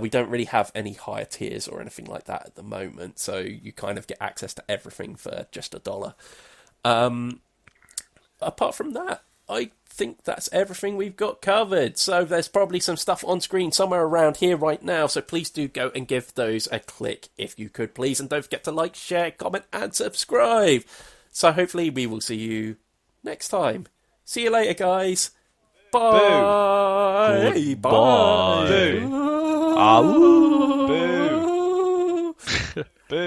We don't really have any higher tiers or anything like that at the moment, so you kind of get access to everything for just $1. Apart from that, I think that's everything we've got covered. So there's probably some stuff on screen somewhere around here right now, so please do go and give those a click if you could, please. And don't forget to like, share, comment, and subscribe. So hopefully we will see you next time. See you later, guys. Bye.
Goodbye.
Bye.
Boo.
Boo.
Boo. Boo.